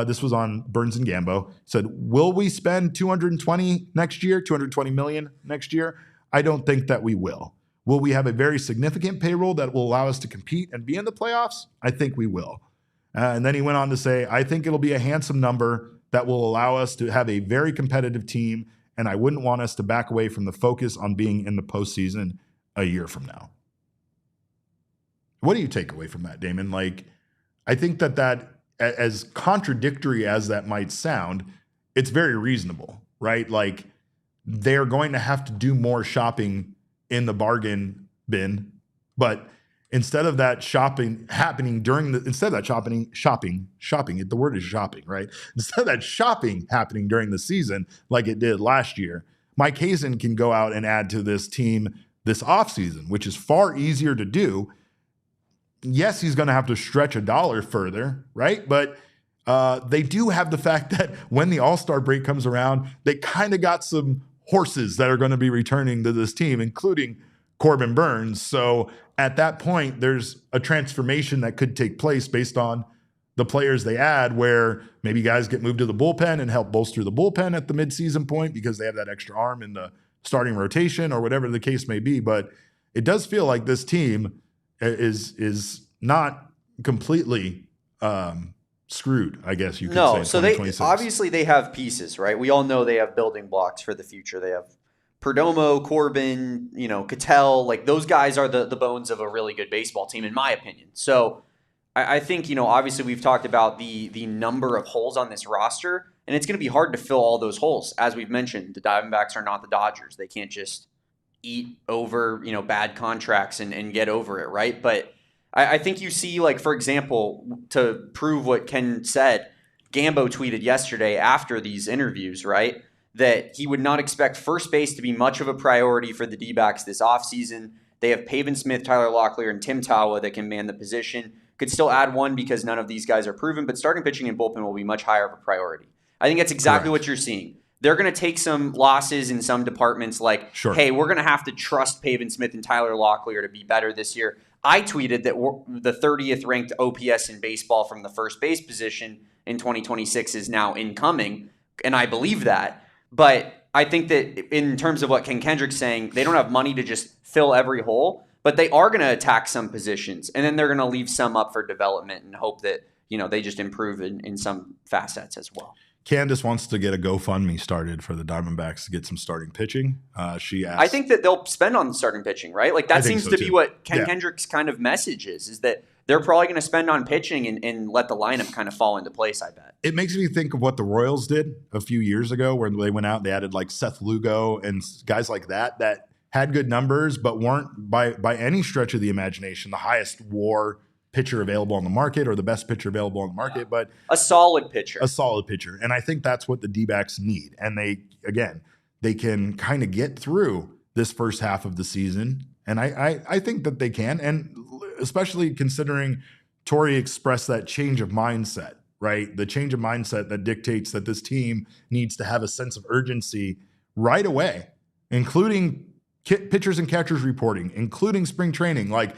Speaker 1: this was on Burns and Gambo, said, will we spend $220 million next year? I don't think that we will. Will we have a very significant payroll that will allow us to compete and be in the playoffs? I think we will. And then he went on to say, I think it'll be a handsome number that will allow us to have a very competitive team, and I wouldn't want us to back away from the focus on being in the postseason a year from now. What do you take away from that, Damon? Like, I think that as contradictory as that might sound, it's very reasonable, right? Like, they're going to have to do more shopping in the bargain bin, but instead of that shopping happening shopping, the word is shopping, right? Instead of that shopping happening during the season like it did last year, Mike Hazen can go out and add to this team this offseason, which is far easier to do. Yes, he's going to have to stretch a dollar further, right? But they do have the fact that when the All-Star break comes around, they kind of got some horses that are going to be returning to this team, including Corbin Burns. So at that point, there's a transformation that could take place based on the players they add, where maybe guys get moved to the bullpen and help bolster the bullpen at the midseason point because they have that extra arm in the starting rotation or whatever the case may be. But it does feel like this team is not completely screwed, I guess you could say.
Speaker 2: No, so obviously they have pieces, right? We all know they have building blocks for the future. They have Perdomo, Corbin, Cattell, like those guys are the bones of a really good baseball team, in my opinion. So I think, obviously we've talked about the number of holes on this roster, and it's going to be hard to fill all those holes. As we've mentioned, the Diamondbacks are not the Dodgers. They can't just eat over, bad contracts and get over it, right? But I think you see, like, for example, to prove what Ken said, Gambo tweeted yesterday after these interviews, right, that he would not expect first base to be much of a priority for the Dbacks this offseason. They have Pavin Smith, Tyler Locklear, and Tim Tawa that can man the position. Could still add one because none of these guys are proven, but starting pitching and bullpen will be much higher of a priority. I think that's exactly what you're seeing. They're going to take some losses in some departments like, hey, we're going to have to trust Pavin Smith and Tyler Locklear to be better this year. I tweeted that the 30th ranked OPS in baseball from the first base position in 2026 is now incoming, and I believe that. But I think that in terms of what Ken Kendrick's saying, they don't have money to just fill every hole, but they are going to attack some positions, and then they're going to leave some up for development and hope that they just improve in some facets as well.
Speaker 1: Candace wants to get a GoFundMe started for the Diamondbacks to get some starting pitching. She asked,
Speaker 2: I think that they'll spend on starting pitching, right? Like that seems to be what Ken Kendrick's kind of message is that they're probably going to spend on pitching and let the lineup kind of fall into place, I bet.
Speaker 1: It makes me think of what the Royals did a few years ago where they went out and they added like Seth Lugo and guys like that had good numbers but weren't by any stretch of the imagination the highest WAR pitcher available on the market or the best pitcher available on the market, but
Speaker 2: a solid pitcher.
Speaker 1: And I think that's what the D-backs need. And they can kind of get through this first half of the season. And I think that they can. And especially considering Torrey expressed that change of mindset, right? The change of mindset that dictates that this team needs to have a sense of urgency right away, including pitchers and catchers reporting, including spring training. Like,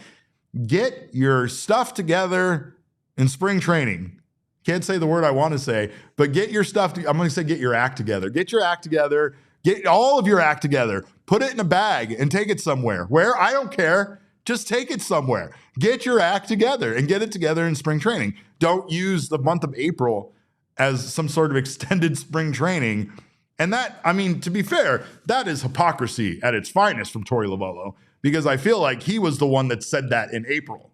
Speaker 1: get your stuff together in spring training. Can't say the word I want to say, but get your stuff. I'm going to say get your act together. Get your act together. Get all of your act together. Put it in a bag and take it somewhere. Where? I don't care. Just take it somewhere. Get your act together and get it together in spring training. Don't use the month of April as some sort of extended spring training. And that, I mean, to be fair, that is hypocrisy at its finest from Torey Lovullo, because I feel like he was the one that said that in April,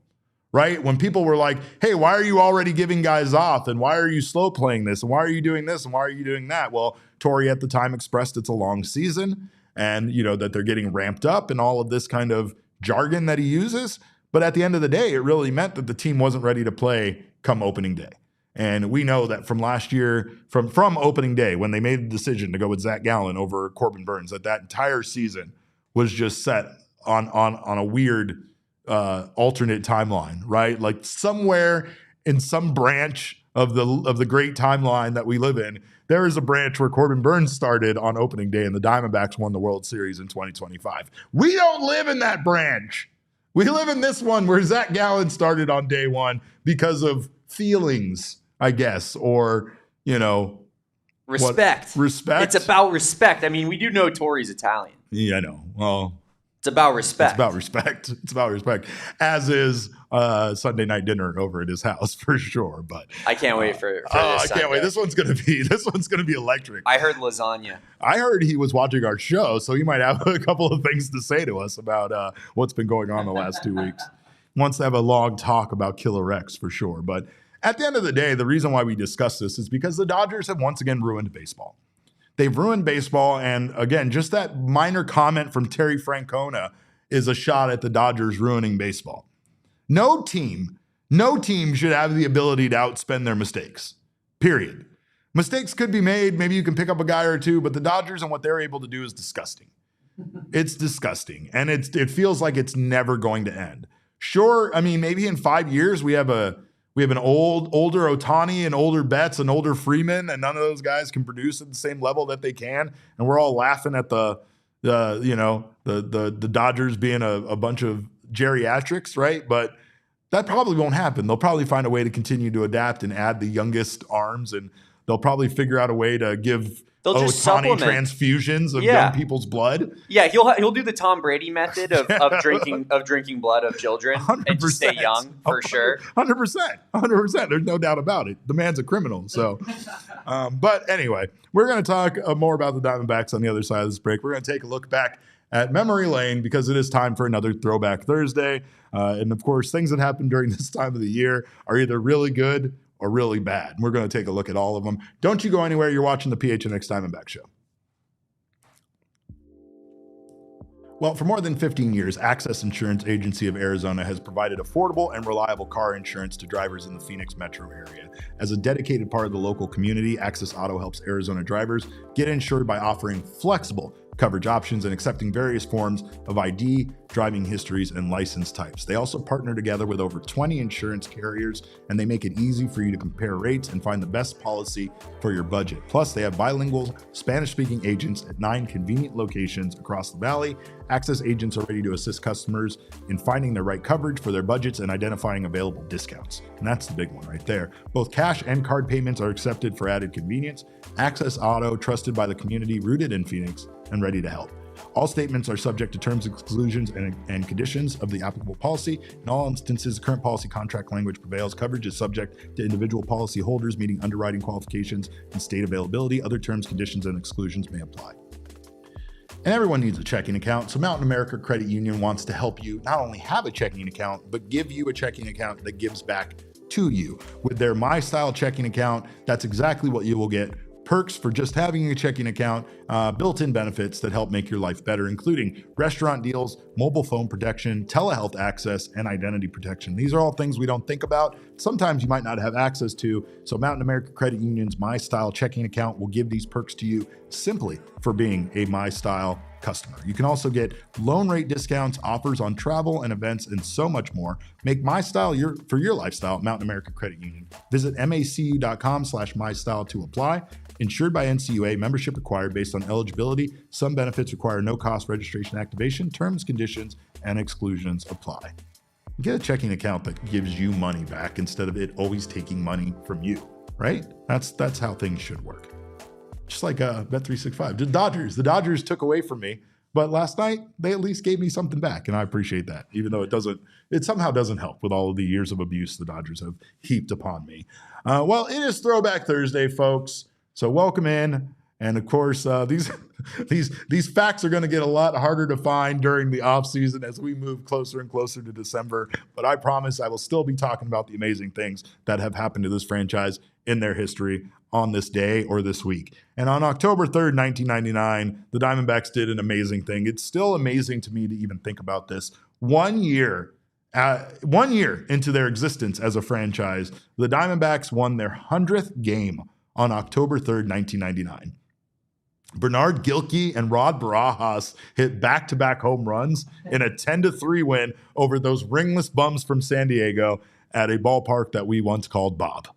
Speaker 1: right? When people were like, hey, why are you already giving guys off? And why are you slow playing this? And why are you doing this? And why are you doing that? Well, Torey at the time expressed it's a long season and, you know, that they're getting ramped up and all of this kind of jargon that he uses. But at the end of the day, it really meant that the team wasn't ready to play come opening day. And we know that from last year, from opening day, when they made the decision to go with Zach Gallen over Corbin Burns, that entire season was just set on a weird alternate timeline, right? Like somewhere in some branch of the great timeline that we live in, there is a branch where Corbin Burns started on opening day and the Diamondbacks won the World Series in 2025. We don't live in that branch. We live in this one where Zach Gallen started on day one because of feelings, I guess, or, you know.
Speaker 2: Respect.
Speaker 1: Respect?
Speaker 2: It's about respect. I mean, we do know Torrey's Italian.
Speaker 1: Yeah, I know. Well,
Speaker 2: it's about respect.
Speaker 1: It's about respect. It's about respect. As is Sunday night dinner over at his house for sure. But
Speaker 2: I can't wait for this.
Speaker 1: I can't wait. This one's gonna be electric.
Speaker 2: I heard lasagna.
Speaker 1: I heard he was watching our show, so he might have a couple of things to say to us about what's been going on the last 2 weeks. Wants to have a long talk about Killer X for sure. But at the end of the day, the reason why we discuss this is because the Dodgers have once again ruined baseball. They've ruined baseball. And again, just that minor comment from Terry Francona is a shot at the Dodgers ruining baseball. No team should have the ability to outspend their mistakes, period. Mistakes could be made. Maybe you can pick up a guy or two, but the Dodgers and what they're able to do is disgusting. It's disgusting. And it feels like it's never going to end. Sure, I mean, maybe in 5 years we have an older Ohtani and older Betts and older Freeman, and none of those guys can produce at the same level that they can. And we're all laughing at the Dodgers being a bunch of geriatrics, right? But that probably won't happen. They'll probably find a way to continue to adapt and add the youngest arms, and they'll probably figure out a way to give Ohtani transfusions of young people's blood.
Speaker 2: Yeah, he'll do the Tom Brady method of drinking blood of children 100%. And just stay young for sure.
Speaker 1: 100%. There's no doubt about it. The man's a criminal. So, but anyway, we're going to talk more about the Diamondbacks on the other side of this break. We're going to take a look back at memory lane because it is time for another Throwback Thursday. And of course, things that happen during this time of the year are either really good or really bad. We're going to take a look at all of them. Don't you go anywhere. You're watching the PHNX Diamondback Show. Well, for more than 15 years, Access Insurance Agency of Arizona has provided affordable and reliable car insurance to drivers in the Phoenix metro area. As a dedicated part of the local community, Access Auto helps Arizona drivers get insured by offering flexible coverage options and accepting various forms of ID, driving histories, and license types. They also partner together with over 20 insurance carriers, and they make it easy for you to compare rates and find the best policy for your budget. Plus, they have bilingual Spanish-speaking agents at 9 convenient locations across the valley. Access agents are ready to assist customers in finding the right coverage for their budgets and identifying available discounts. And that's the big one right there. Both cash and card payments are accepted for added convenience. Access Auto, trusted by the community, rooted in Phoenix, and ready to help. All statements are subject to terms, exclusions, and conditions of the applicable policy. In all instances, current policy contract language prevails. Coverage is subject to individual policy holders meeting underwriting qualifications and state availability. Other terms, conditions, and exclusions may apply. And everyone needs a checking account, so Mountain America Credit Union wants to help you not only have a checking account, but give you a checking account that gives back to you. With their My Style checking account, that's exactly what you will get. Perks for just having a checking account, built-in benefits that help make your life better, including restaurant deals, mobile phone protection, telehealth access, and identity protection. These are all things we don't think about. Sometimes you might not have access to, so Mountain America Credit Union's My Style checking account will give these perks to you simply for being a My Style customer. You can also get loan rate discounts, offers on travel and events, and so much more. Make MyStyle for your lifestyle at Mountain America Credit Union. Visit macu.com/mystyle to apply. Insured by NCUA, membership required based on eligibility. Some benefits require no cost registration activation. Terms, conditions, and exclusions apply. Get a checking account that gives you money back instead of it always taking money from you, right? That's how things should work. Just like Bet365. The Dodgers took away from me, but last night they at least gave me something back, and I appreciate that, even though it somehow doesn't help with all of the years of abuse the Dodgers have heaped upon me. Well, it is Throwback Thursday, folks. So welcome in, and of course, these facts are going to get a lot harder to find during the off season as we move closer and closer to December. But I promise I will still be talking about the amazing things that have happened to this franchise in their history on this day or this week. And on October 3rd, 1999, the Diamondbacks did an amazing thing. It's still amazing to me to even think about this. 1 year into their existence as a franchise, the Diamondbacks won their 100th game on October 3rd, 1999. Bernard Gilkey and Rod Barajas hit back-to-back home runs in a 10-3 win over those ringless bums from San Diego at a ballpark that we once called Bob.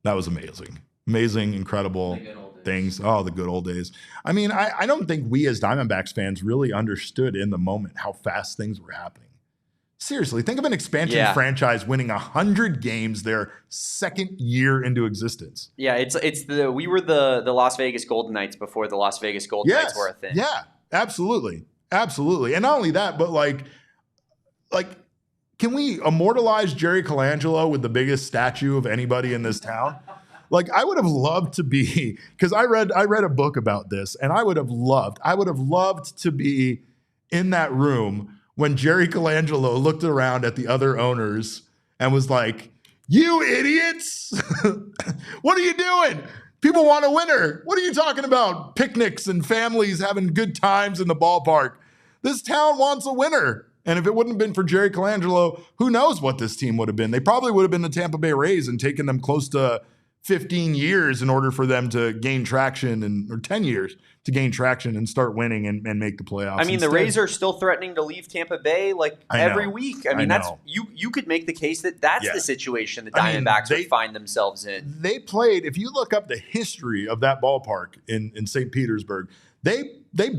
Speaker 1: That was amazing. Amazing, incredible things. Oh, the good old days. I mean, I don't think we as Diamondbacks fans really understood in the moment how fast things were happening. Seriously, think of an expansion franchise winning 100 games their second year into existence.
Speaker 2: Yeah, we were the Las Vegas Golden Knights before the Las Vegas Golden Knights were a thing.
Speaker 1: Yeah, absolutely. Absolutely. And not only that, but like can we immortalize Jerry Colangelo with the biggest statue of anybody in this town? Like, I would have loved to be, because I read a book about this, and I would have loved to be in that room when Jerry Colangelo looked around at the other owners and was like, "You idiots! What are you doing? People want a winner. What are you talking about? Picnics and families having good times in the ballpark. This town wants a winner." And if it wouldn't have been for Jerry Colangelo, who knows what this team would have been? They probably would have been the Tampa Bay Rays and taken them close to 15 years in order for them to gain traction, or 10 years to gain traction and start winning and make the playoffs.
Speaker 2: I mean, the Rays are still threatening to leave Tampa Bay every week. I mean, that's you could make the case that that's the situation the Diamondbacks would find themselves in.
Speaker 1: They played, if you look up the history of that ballpark in St. Petersburg, they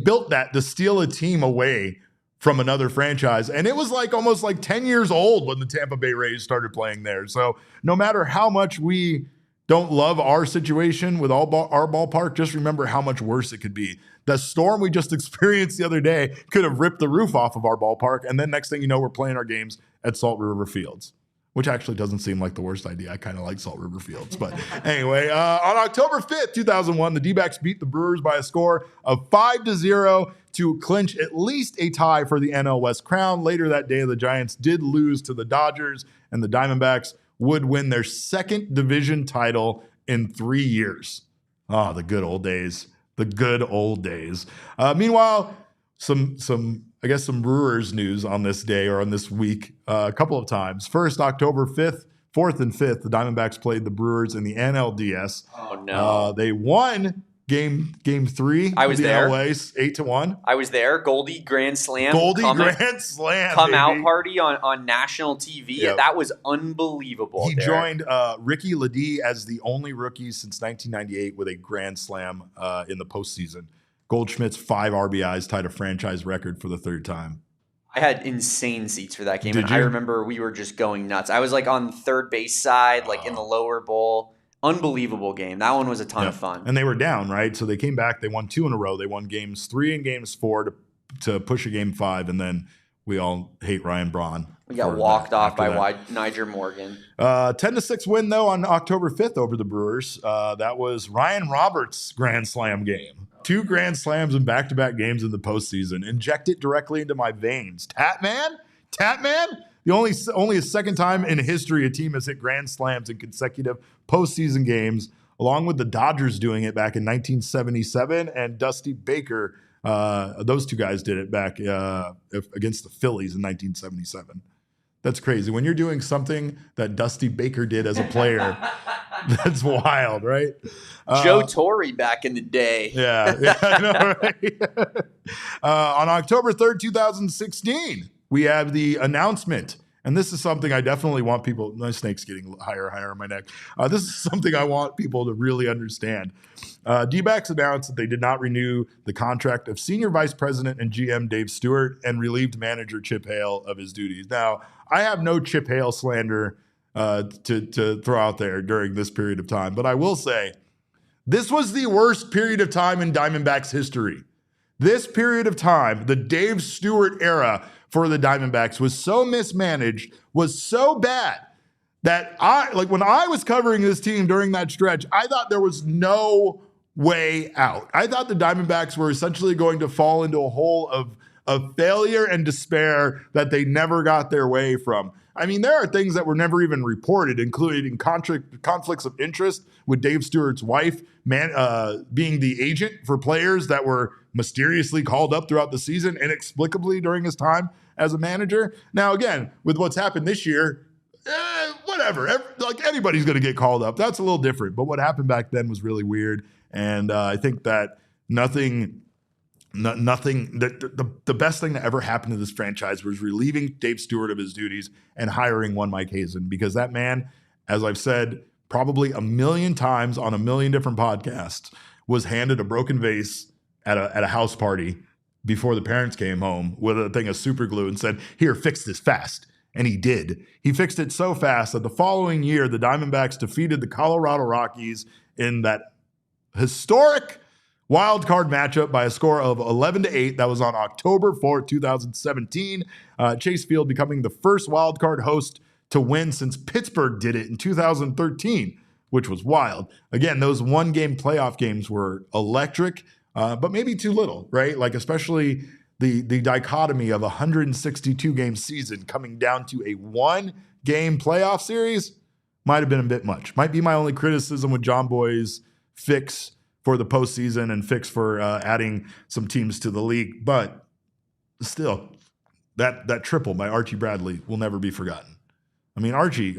Speaker 1: built that to steal a team away from another franchise. And it was almost 10 years old when the Tampa Bay Rays started playing there. So no matter how much we don't love our situation with our ballpark, just remember how much worse it could be. The storm we just experienced the other day could have ripped the roof off of our ballpark, and then next thing you know, we're playing our games at Salt River Fields, which actually doesn't seem like the worst idea. I kind of like Salt River Fields. But anyway, on October 5th, 2001, the Dbacks beat the Brewers by a score of 5-0 to clinch at least a tie for the NL West crown. Later that day, the Giants did lose to the Dodgers, and the Diamondbacks would win their second division title in 3 years. Oh, the good old days. The good old days. Meanwhile, some Brewers news on this day or on this week a couple of times. First, October 5th, 4th and 5th, the Diamondbacks played the Brewers in the NLDS.
Speaker 2: Oh, no.
Speaker 1: They won game 3.
Speaker 2: I was there.
Speaker 1: LA's 8-1.
Speaker 2: I was there. Goldie Grand Slam.
Speaker 1: Grand Slam.
Speaker 2: Come
Speaker 1: baby.
Speaker 2: out party on national TV.
Speaker 1: Yep.
Speaker 2: That was unbelievable.
Speaker 1: He joined Ricky Ledee as the only rookie since 1998 with a Grand Slam in the postseason. Goldschmidt's 5 RBIs tied a franchise record for the third time.
Speaker 2: I had insane seats for that game.
Speaker 1: Did
Speaker 2: and
Speaker 1: you?
Speaker 2: I remember we were just going nuts. I was on the third base side, in the lower bowl. Unbelievable game. That one was a ton of fun.
Speaker 1: And they were down, right? So they came back. They won 2 in a row. They won games 3 and games 4 to push a game 5. And then we all hate Ryan Braun.
Speaker 2: We got walked off by Niger Morgan.
Speaker 1: 10-6 win, though, on October 5th over the Brewers. That was Ryan Roberts' Grand Slam game. 2 Grand Slams in back-to-back games in the postseason. Inject it directly into my veins. Tatman? The only a second time in history a team has hit Grand Slams in consecutive postseason games, along with the Dodgers doing it back in 1977 and Dusty Baker. Those 2 guys did it back against the Phillies in 1977. That's crazy. When you're doing something that Dusty Baker did as a player, that's wild, right?
Speaker 2: Joe Torre back in the day.
Speaker 1: Yeah, I know, right? On October 3rd, 2016, we have the announcement. And this is something I definitely want people, my snake's getting higher and higher on my neck. This is something I want people to really understand. Dbacks announced that they did not renew the contract of Senior Vice President and GM Dave Stewart and relieved manager Chip Hale of his duties. Now, I have no Chip Hale slander to throw out there during this period of time, but I will say this was the worst period of time in Diamondbacks history. This period of time, the Dave Stewart era for the Diamondbacks, was so mismanaged, was so bad that when I was covering this team during that stretch, I thought there was no way out. I thought the Diamondbacks were essentially going to fall into a hole of failure and despair that they never got their way from. I mean, there are things that were never even reported, including conflicts of interest with Dave Stewart's wife being the agent for players that were mysteriously called up throughout the season inexplicably during his time as a manager. Now, again, with what's happened this year, whatever. Like, anybody's going to get called up. That's a little different. But what happened back then was really weird. And I think that the best thing that ever happened to this franchise was relieving Dave Stewart of his duties and hiring one Mike Hazen, because that man, as I've said probably a million times on a million different podcasts, was handed a broken vase at a house party before the parents came home with a thing of super glue and said, "Here, fix this fast." And he did. He fixed it so fast that the following year, the Diamondbacks defeated the Colorado Rockies in that historic wild card matchup by a score of 11-8. That was on October 4th, 2017. Chase Field becoming the first wild card host to win since Pittsburgh did it in 2013, which was wild. Again, those one-game playoff games were electric, but maybe too little, right? Like, especially the dichotomy of a 162-game season coming down to a one-game playoff series might have been a bit much. Might be my only criticism with John Boy's fix for the postseason and fix for adding some teams to the league. But still, that triple by Archie Bradley will never be forgotten. I mean, Archie,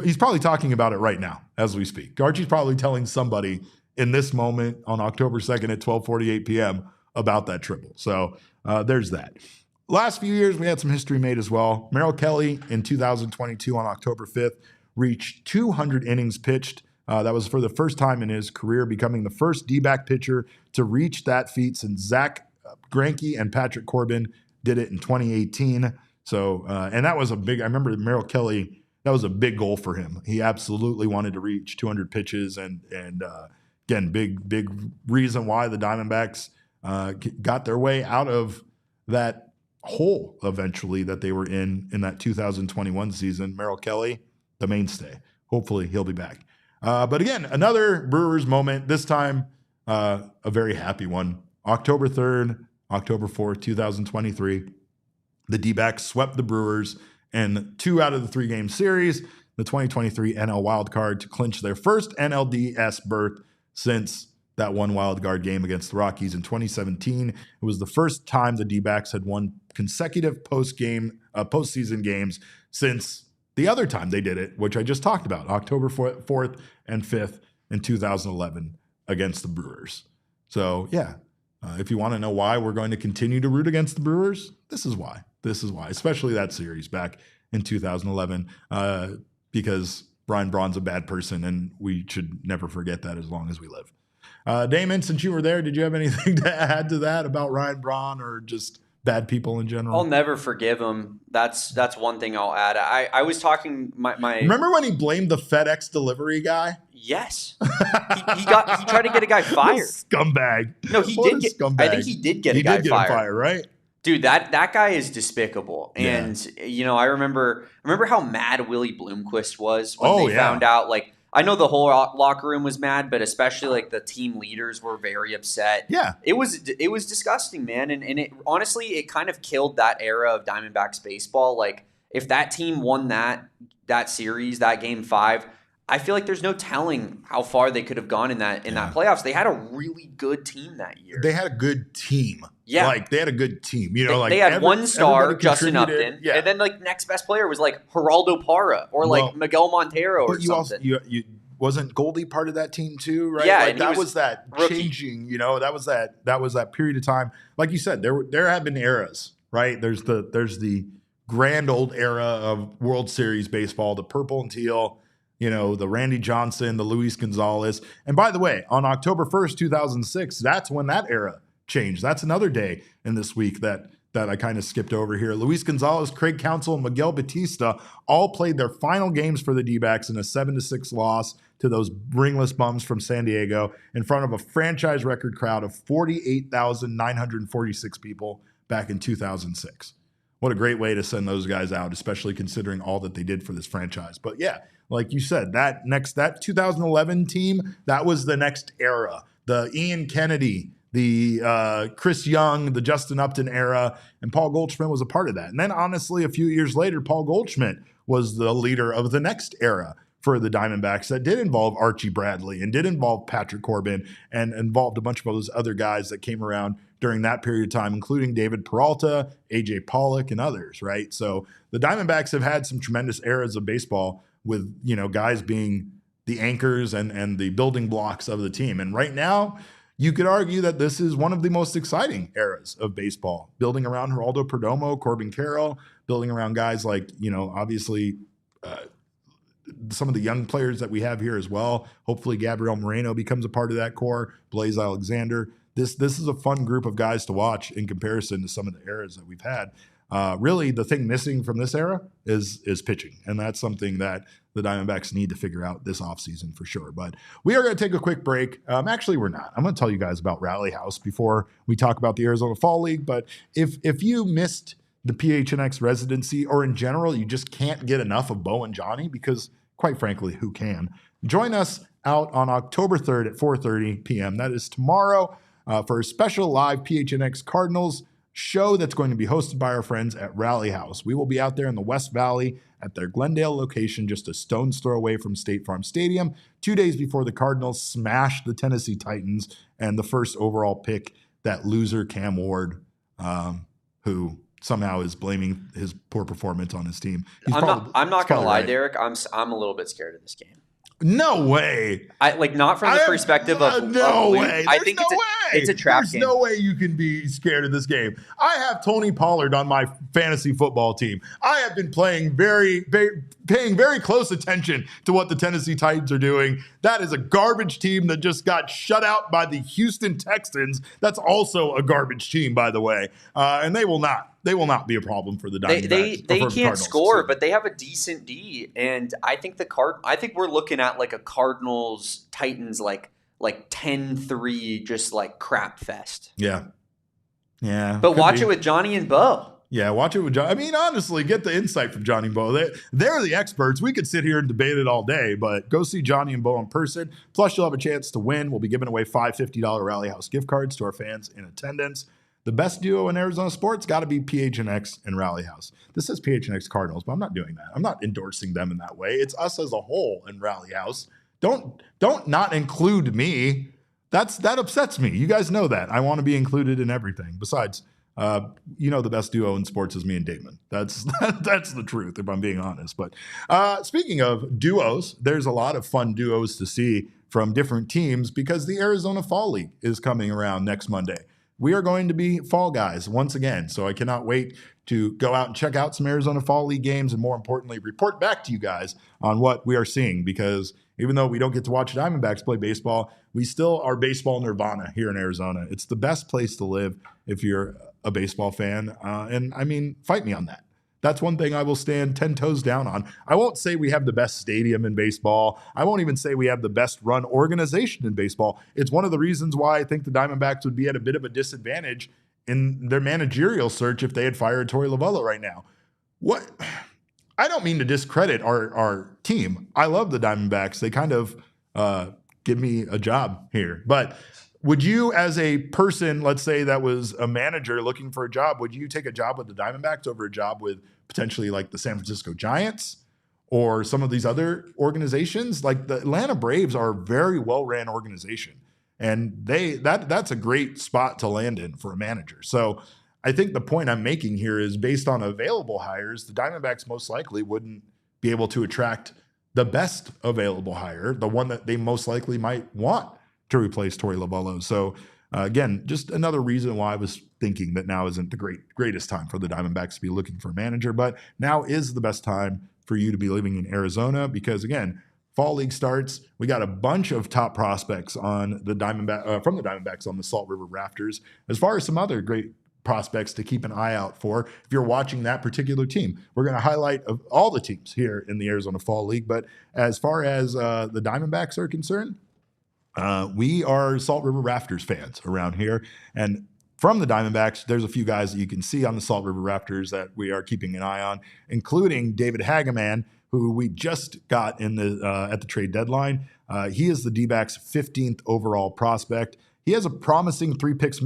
Speaker 1: he's probably talking about it right now as we speak. Archie's probably telling somebody in this moment on October 2nd at 12:48 p.m. about that triple. So there's that. Last few years, we had some history made as well. Merrill Kelly in 2022 on October 5th reached 200 innings pitched. That was for the first time in his career, becoming the first D-back pitcher to reach that feat since Zach Greinke and Patrick Corbin did it in 2018. So, and that was I remember Merrill Kelly, that was a big goal for him. He absolutely wanted to reach 200 pitches. And again, big reason why the Diamondbacks got their way out of that hole eventually that they were in that 2021 season. Merrill Kelly, the mainstay. Hopefully he'll be back. But again, another Brewers moment, this time a very happy one. October 3rd, October 4th, 2023, the D-backs swept the Brewers in 2 out of the 3 game series, the 2023 NL Wild Card, to clinch their first NLDS berth since that one wild card game against the Rockies in 2017. It was the first time the D-backs had won consecutive postseason games since the other time they did it, which I just talked about, October 4th and 5th in 2011 against the Brewers. So, yeah, if you want to know why we're going to continue to root against the Brewers, this is why. This is why, especially that series back in 2011, because Brian Braun's a bad person, and we should never forget that as long as we live. Damon, since you were there, did you have anything to add to that about Ryan Braun or just bad people in general?
Speaker 2: I'll never forgive him. That's one thing I'll add. I was talking my
Speaker 1: Remember when he blamed the FedEx delivery guy?
Speaker 2: Yes. he tried to get a guy fired.
Speaker 1: Scumbag.
Speaker 2: No, he did get scumbag. I think he did get a guy fired.
Speaker 1: Right?
Speaker 2: Dude, that guy is despicable. And I remember how mad Willie Bloomquist was when they found out. Like, I know the whole locker room was mad, but especially like the team leaders were very upset.
Speaker 1: Yeah,
Speaker 2: it was disgusting, man. And it honestly, it kind of killed that era of Diamondbacks baseball. Like, if that team won that series, that game 5, I feel like there's no telling how far they could have gone in that playoffs. They had a really good team that year.
Speaker 1: They had a good team.
Speaker 2: Yeah.
Speaker 1: Like, they had a good team. You know,
Speaker 2: they had one star, Justin Upton, and then, like, next best player was, like, Geraldo Parra or, like, Miguel Montero or something.
Speaker 1: You wasn't Goldie part of that team too, right?
Speaker 2: Yeah,
Speaker 1: like, that was that rookie. Changing, you know, that was that period of time. Like you said, there have been eras, right? There's the grand old era of World Series baseball, the purple and teal, you know, the Randy Johnson, the Luis Gonzalez. And by the way, on October 1st, 2006, that's when that era changed. That's another day in this week that I kind of skipped over here. Luis Gonzalez, Craig Counsell, and Miguel Batista all played their final games for the Dbacks in a 7-6 loss to those ringless bums from San Diego in front of a franchise record crowd of 48,946 people back in 2006. What a great way to send those guys out, especially considering all that they did for this franchise. But yeah, like you said, that 2011 team, that was the next era. The Ian Kennedy, the Chris Young, the Justin Upton era, and Paul Goldschmidt was a part of that. And then honestly, a few years later, Paul Goldschmidt was the leader of the next era for the Diamondbacks that did involve Archie Bradley and did involve Patrick Corbin and involved a bunch of those other guys that came around during that period of time, including David Peralta, AJ Pollock, and others, right? So the Diamondbacks have had some tremendous eras of baseball with, you know, guys being the anchors and the building blocks of the team. And right now, you could argue that this is one of the most exciting eras of baseball, building around Geraldo Perdomo, Corbin Carroll, building around guys like, you know, obviously some of the young players that we have here as well. Hopefully Gabriel Moreno becomes a part of that core, Blaze Alexander. This is a fun group of guys to watch in comparison to some of the eras that we've had. Really, the thing missing from this era is pitching, and that's something that the Diamondbacks need to figure out this offseason for sure. But we are going to take a quick break. Actually, we're not. I'm going to tell you guys about Rally House before we talk about the Arizona Fall League. But if you missed the PHNX residency, or in general, you just can't get enough of Bo and Johnny, because quite frankly, who can? Join us out on October 3rd at 4:30 p.m. That is tomorrow for a special live PHNX Cardinals show that's going to be hosted by our friends at Rally House. We will be out there in the West Valley at their Glendale location, just a stone's throw away from State Farm Stadium, 2 days before the Cardinals smash the Tennessee Titans and the first overall pick, that loser Cam Ward, who somehow is blaming his poor performance on his team.
Speaker 2: I'm not gonna lie, right. Derek. I'm a little bit scared of this game.
Speaker 1: No way.
Speaker 2: Not from the perspective of
Speaker 1: no way.
Speaker 2: I think it's a trap game.
Speaker 1: There's no way you can be scared of this game. I have Tony Pollard on my fantasy football team. I have been paying very close attention to what the Tennessee Titans are doing. That is a garbage team that just got shut out by the Houston Texans. That's also a garbage team, by the way. And they will not be a problem for the Diamondbacks.
Speaker 2: They can't score, but they have a decent D, and I think I think we're looking at like a Cardinals Titans like 10-3, just like crap fest.
Speaker 1: Yeah.
Speaker 2: But watch it with Johnny and Bo.
Speaker 1: Yeah, watch it with Johnny. I mean, honestly, get the insight from Johnny and Bo. They're the experts. We could sit here and debate it all day, but go see Johnny and Bo in person. Plus, you'll have a chance to win. We'll be giving away 5 $50 Rally House gift cards to our fans in attendance. The best duo in Arizona sports got to be PHNX and Rally House. This says PHNX Cardinals, but I'm not doing that. I'm not endorsing them in that way. It's us as a whole in Rally House. Don't not include me. That upsets me. You guys know that. I want to be included in everything. Besides, the best duo in sports is me and Damon. That's the truth, if I'm being honest. But speaking of duos, there's a lot of fun duos to see from different teams because the Arizona Fall League is coming around next Monday. We are going to be fall guys once again, so I cannot wait to go out and check out some Arizona Fall League games and, more importantly, report back to you guys on what we are seeing, because even though we don't get to watch Diamondbacks play baseball, we still are baseball nirvana here in Arizona. It's the best place to live if you're a baseball fan, and I mean, fight me on that. That's one thing I will stand 10 toes down on. I won't say we have the best stadium in baseball. I won't even say we have the best run organization in baseball. It's one of the reasons why I think the Diamondbacks would be at a bit of a disadvantage in their managerial search if they had fired Torey Lovullo right now. What? I don't mean to discredit our team. I love the Diamondbacks. They kind of give me a job here. But would you, as a person, let's say that was a manager looking for a job, would you take a job with the Diamondbacks over a job with potentially like the San Francisco Giants or some of these other organizations. Like the Atlanta Braves are a very well-ran organization, and that's a great spot to land in for a manager. So I think the point I'm making here is based on available hires, the Diamondbacks most likely wouldn't be able to attract the best available hire, the one that they most likely might want to replace Torey Lovullo. So again, just another reason why I was thinking that now isn't the greatest time for the Diamondbacks to be looking for a manager, but now is the best time for you to be living in Arizona because, again, fall league starts. We got a bunch of top prospects on the from the Diamondbacks on the Salt River Rafters, as far as some other great prospects to keep an eye out for if you're watching that particular team. We're going to highlight of all the teams here in the Arizona Fall League, but as far as the Diamondbacks are concerned, we are Salt River Rafters fans around here. And from the Diamondbacks, there's a few guys that you can see on the Salt River Rafters that we are keeping an eye on, including David Hageman, who we just got in the at the trade deadline. He is the Dbacks' 15th overall prospect. He has a promising pitch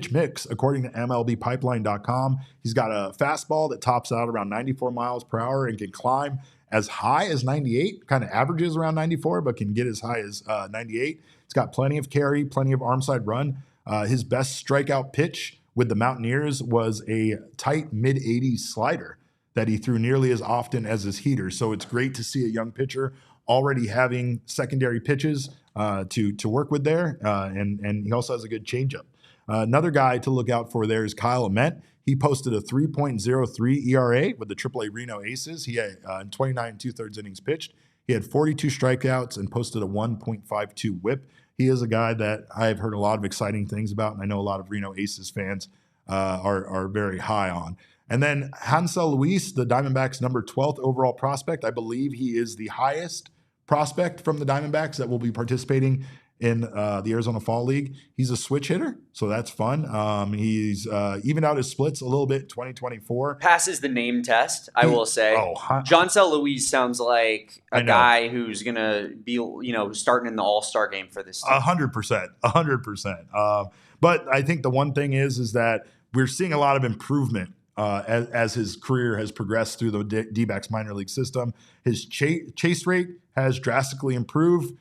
Speaker 1: mix, according to MLBpipeline.com. He's got a fastball that tops out around 94 miles per hour and can climb as high as 98, kind of averages around 94, but can get as high as 98. It's got plenty of carry, plenty of arm side run. His best strikeout pitch with the Mountaineers was a tight mid-80s slider that he threw nearly as often as his heater. So it's great to see a young pitcher already having secondary pitches to work with there, and he also has a good changeup. Another guy to look out for there is Kyle Ament. He posted a 3.03 ERA with the AAA Reno Aces. He had 29 and 2/3 innings pitched. He had 42 strikeouts and posted a 1.52 WHIP. He is a guy that I've heard a lot of exciting things about, and I know a lot of Reno Aces fans are very high on. And then Hansel Luis, the Diamondbacks' number 12th overall prospect. I believe he is the highest prospect from the Diamondbacks that will be participating in the Arizona Fall League. He's a switch hitter, so that's fun. He's evened out his splits a little bit in 2024.
Speaker 2: Passes the name test, I will say. Joncel Luis sounds like a guy who's going to be, starting in the All-Star game for this team.
Speaker 1: 100%. But I think the one thing is that we're seeing a lot of improvement as his career has progressed through the D-backs minor league system. His chase rate has drastically improved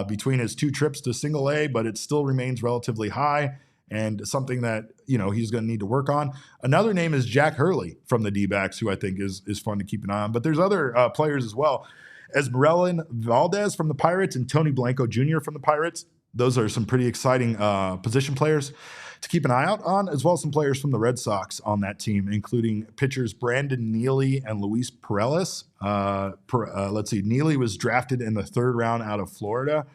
Speaker 1: between his 2 trips to single A, but it still remains relatively high and something that, he's going to need to work on. Another name is Jack Hurley from the D-backs, who I think is fun to keep an eye on. But there's other players as well. Esmeralda Valdez from the Pirates and Tony Blanco Jr. from the Pirates. Those are some pretty exciting position players to keep an eye out on, as well as some players from the Red Sox on that team, including pitchers Brandon Neely and Luis Perales. Let's see, Neely was drafted in the 3rd round out of Florida.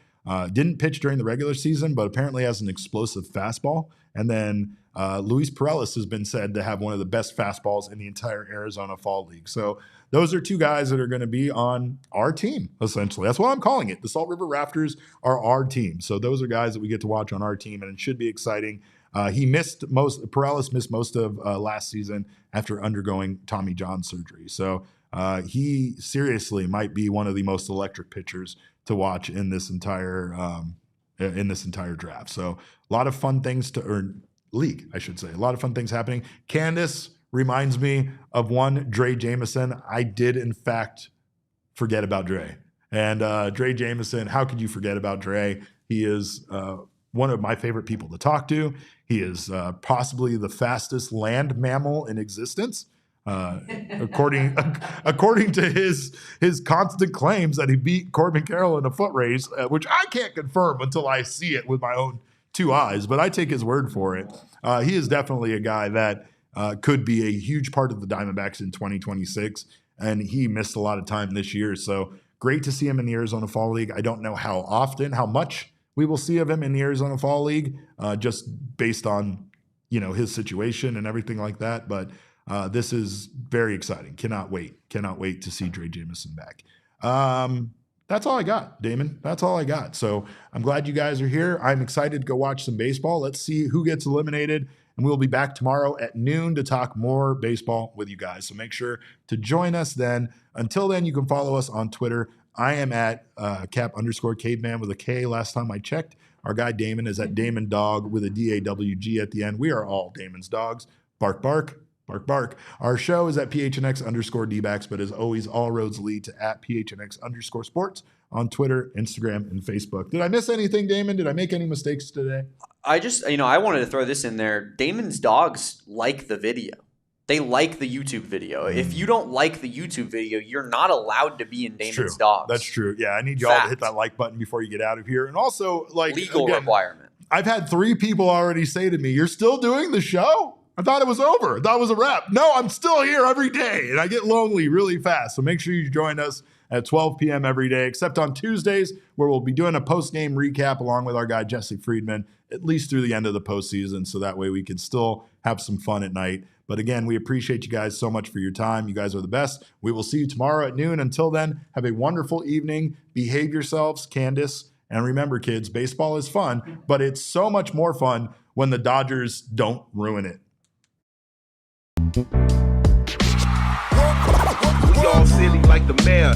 Speaker 1: Didn't pitch during the regular season, but apparently has an explosive fastball. And then Luis Perales has been said to have one of the best fastballs in the entire Arizona Fall League. So those are 2 guys that are going to be on our team, essentially. That's what I'm calling it. The Salt River Rafters are our team. So those are guys that we get to watch on our team, and it should be exciting. Perales missed most of last season after undergoing Tommy John surgery. So he seriously might be one of the most electric pitchers to watch in this entire draft. So a lot of fun things league, I should say. A lot of fun things happening. Candace reminds me of one Dre Jameson. I did, in fact, forget about Dre. And Dre Jameson, how could you forget about Dre? He is one of my favorite people to talk to. He is possibly the fastest land mammal in existence, according to his constant claims that he beat Corbin Carroll in a foot race, which I can't confirm until I see it with my own 2 eyes, but I take his word for it. He is definitely a guy that could be a huge part of the Diamondbacks in 2026, and he missed a lot of time this year. So great to see him in the Arizona Fall League. I don't know how much we will see of him in the Arizona Fall League, just based on, his situation and everything like that. But this is very exciting. Cannot wait to see Dre Jameson back. That's all I got, Damon. That's all I got. So I'm glad you guys are here. I'm excited to go watch some baseball. Let's see who gets eliminated. And we'll be back tomorrow at noon to talk more baseball with you guys. So make sure to join us then. Until then, you can follow us on Twitter. I am at cap_caveman with a K last time I checked. Our guy Damon is at Damon Dog with a DAWG at the end. We are all Damon's dogs. Bark, bark. Bark, bark. Our show is at PHNX_Dbacks, but as always, all roads lead to at PHNX_sports on Twitter, Instagram, and Facebook. Did I miss anything, Damon? Did I make any mistakes today?
Speaker 2: I just, I wanted to throw this in there. Damon's dogs like the video. They like the YouTube video. If you don't like the YouTube video, you're not allowed to be in Damon's dogs.
Speaker 1: That's true. Yeah, I need y'all to hit that like button before you get out of here. And also, like,
Speaker 2: legal requirement.
Speaker 1: I've had 3 people already say to me, "You're still doing the show? I thought it was over. I thought it was a wrap." No, I'm still here every day, and I get lonely really fast. So make sure you join us at 12 p.m. every day, except on Tuesdays, where we'll be doing a post-game recap along with our guy Jesse Friedman, at least through the end of the postseason, so that way we can still have some fun at night. But again, we appreciate you guys so much for your time. You guys are the best. We will see you tomorrow at noon. Until then, have a wonderful evening. Behave yourselves, Candace. And remember, kids, baseball is fun, but it's so much more fun when the Dodgers don't ruin it.
Speaker 3: We all silly like the mayor.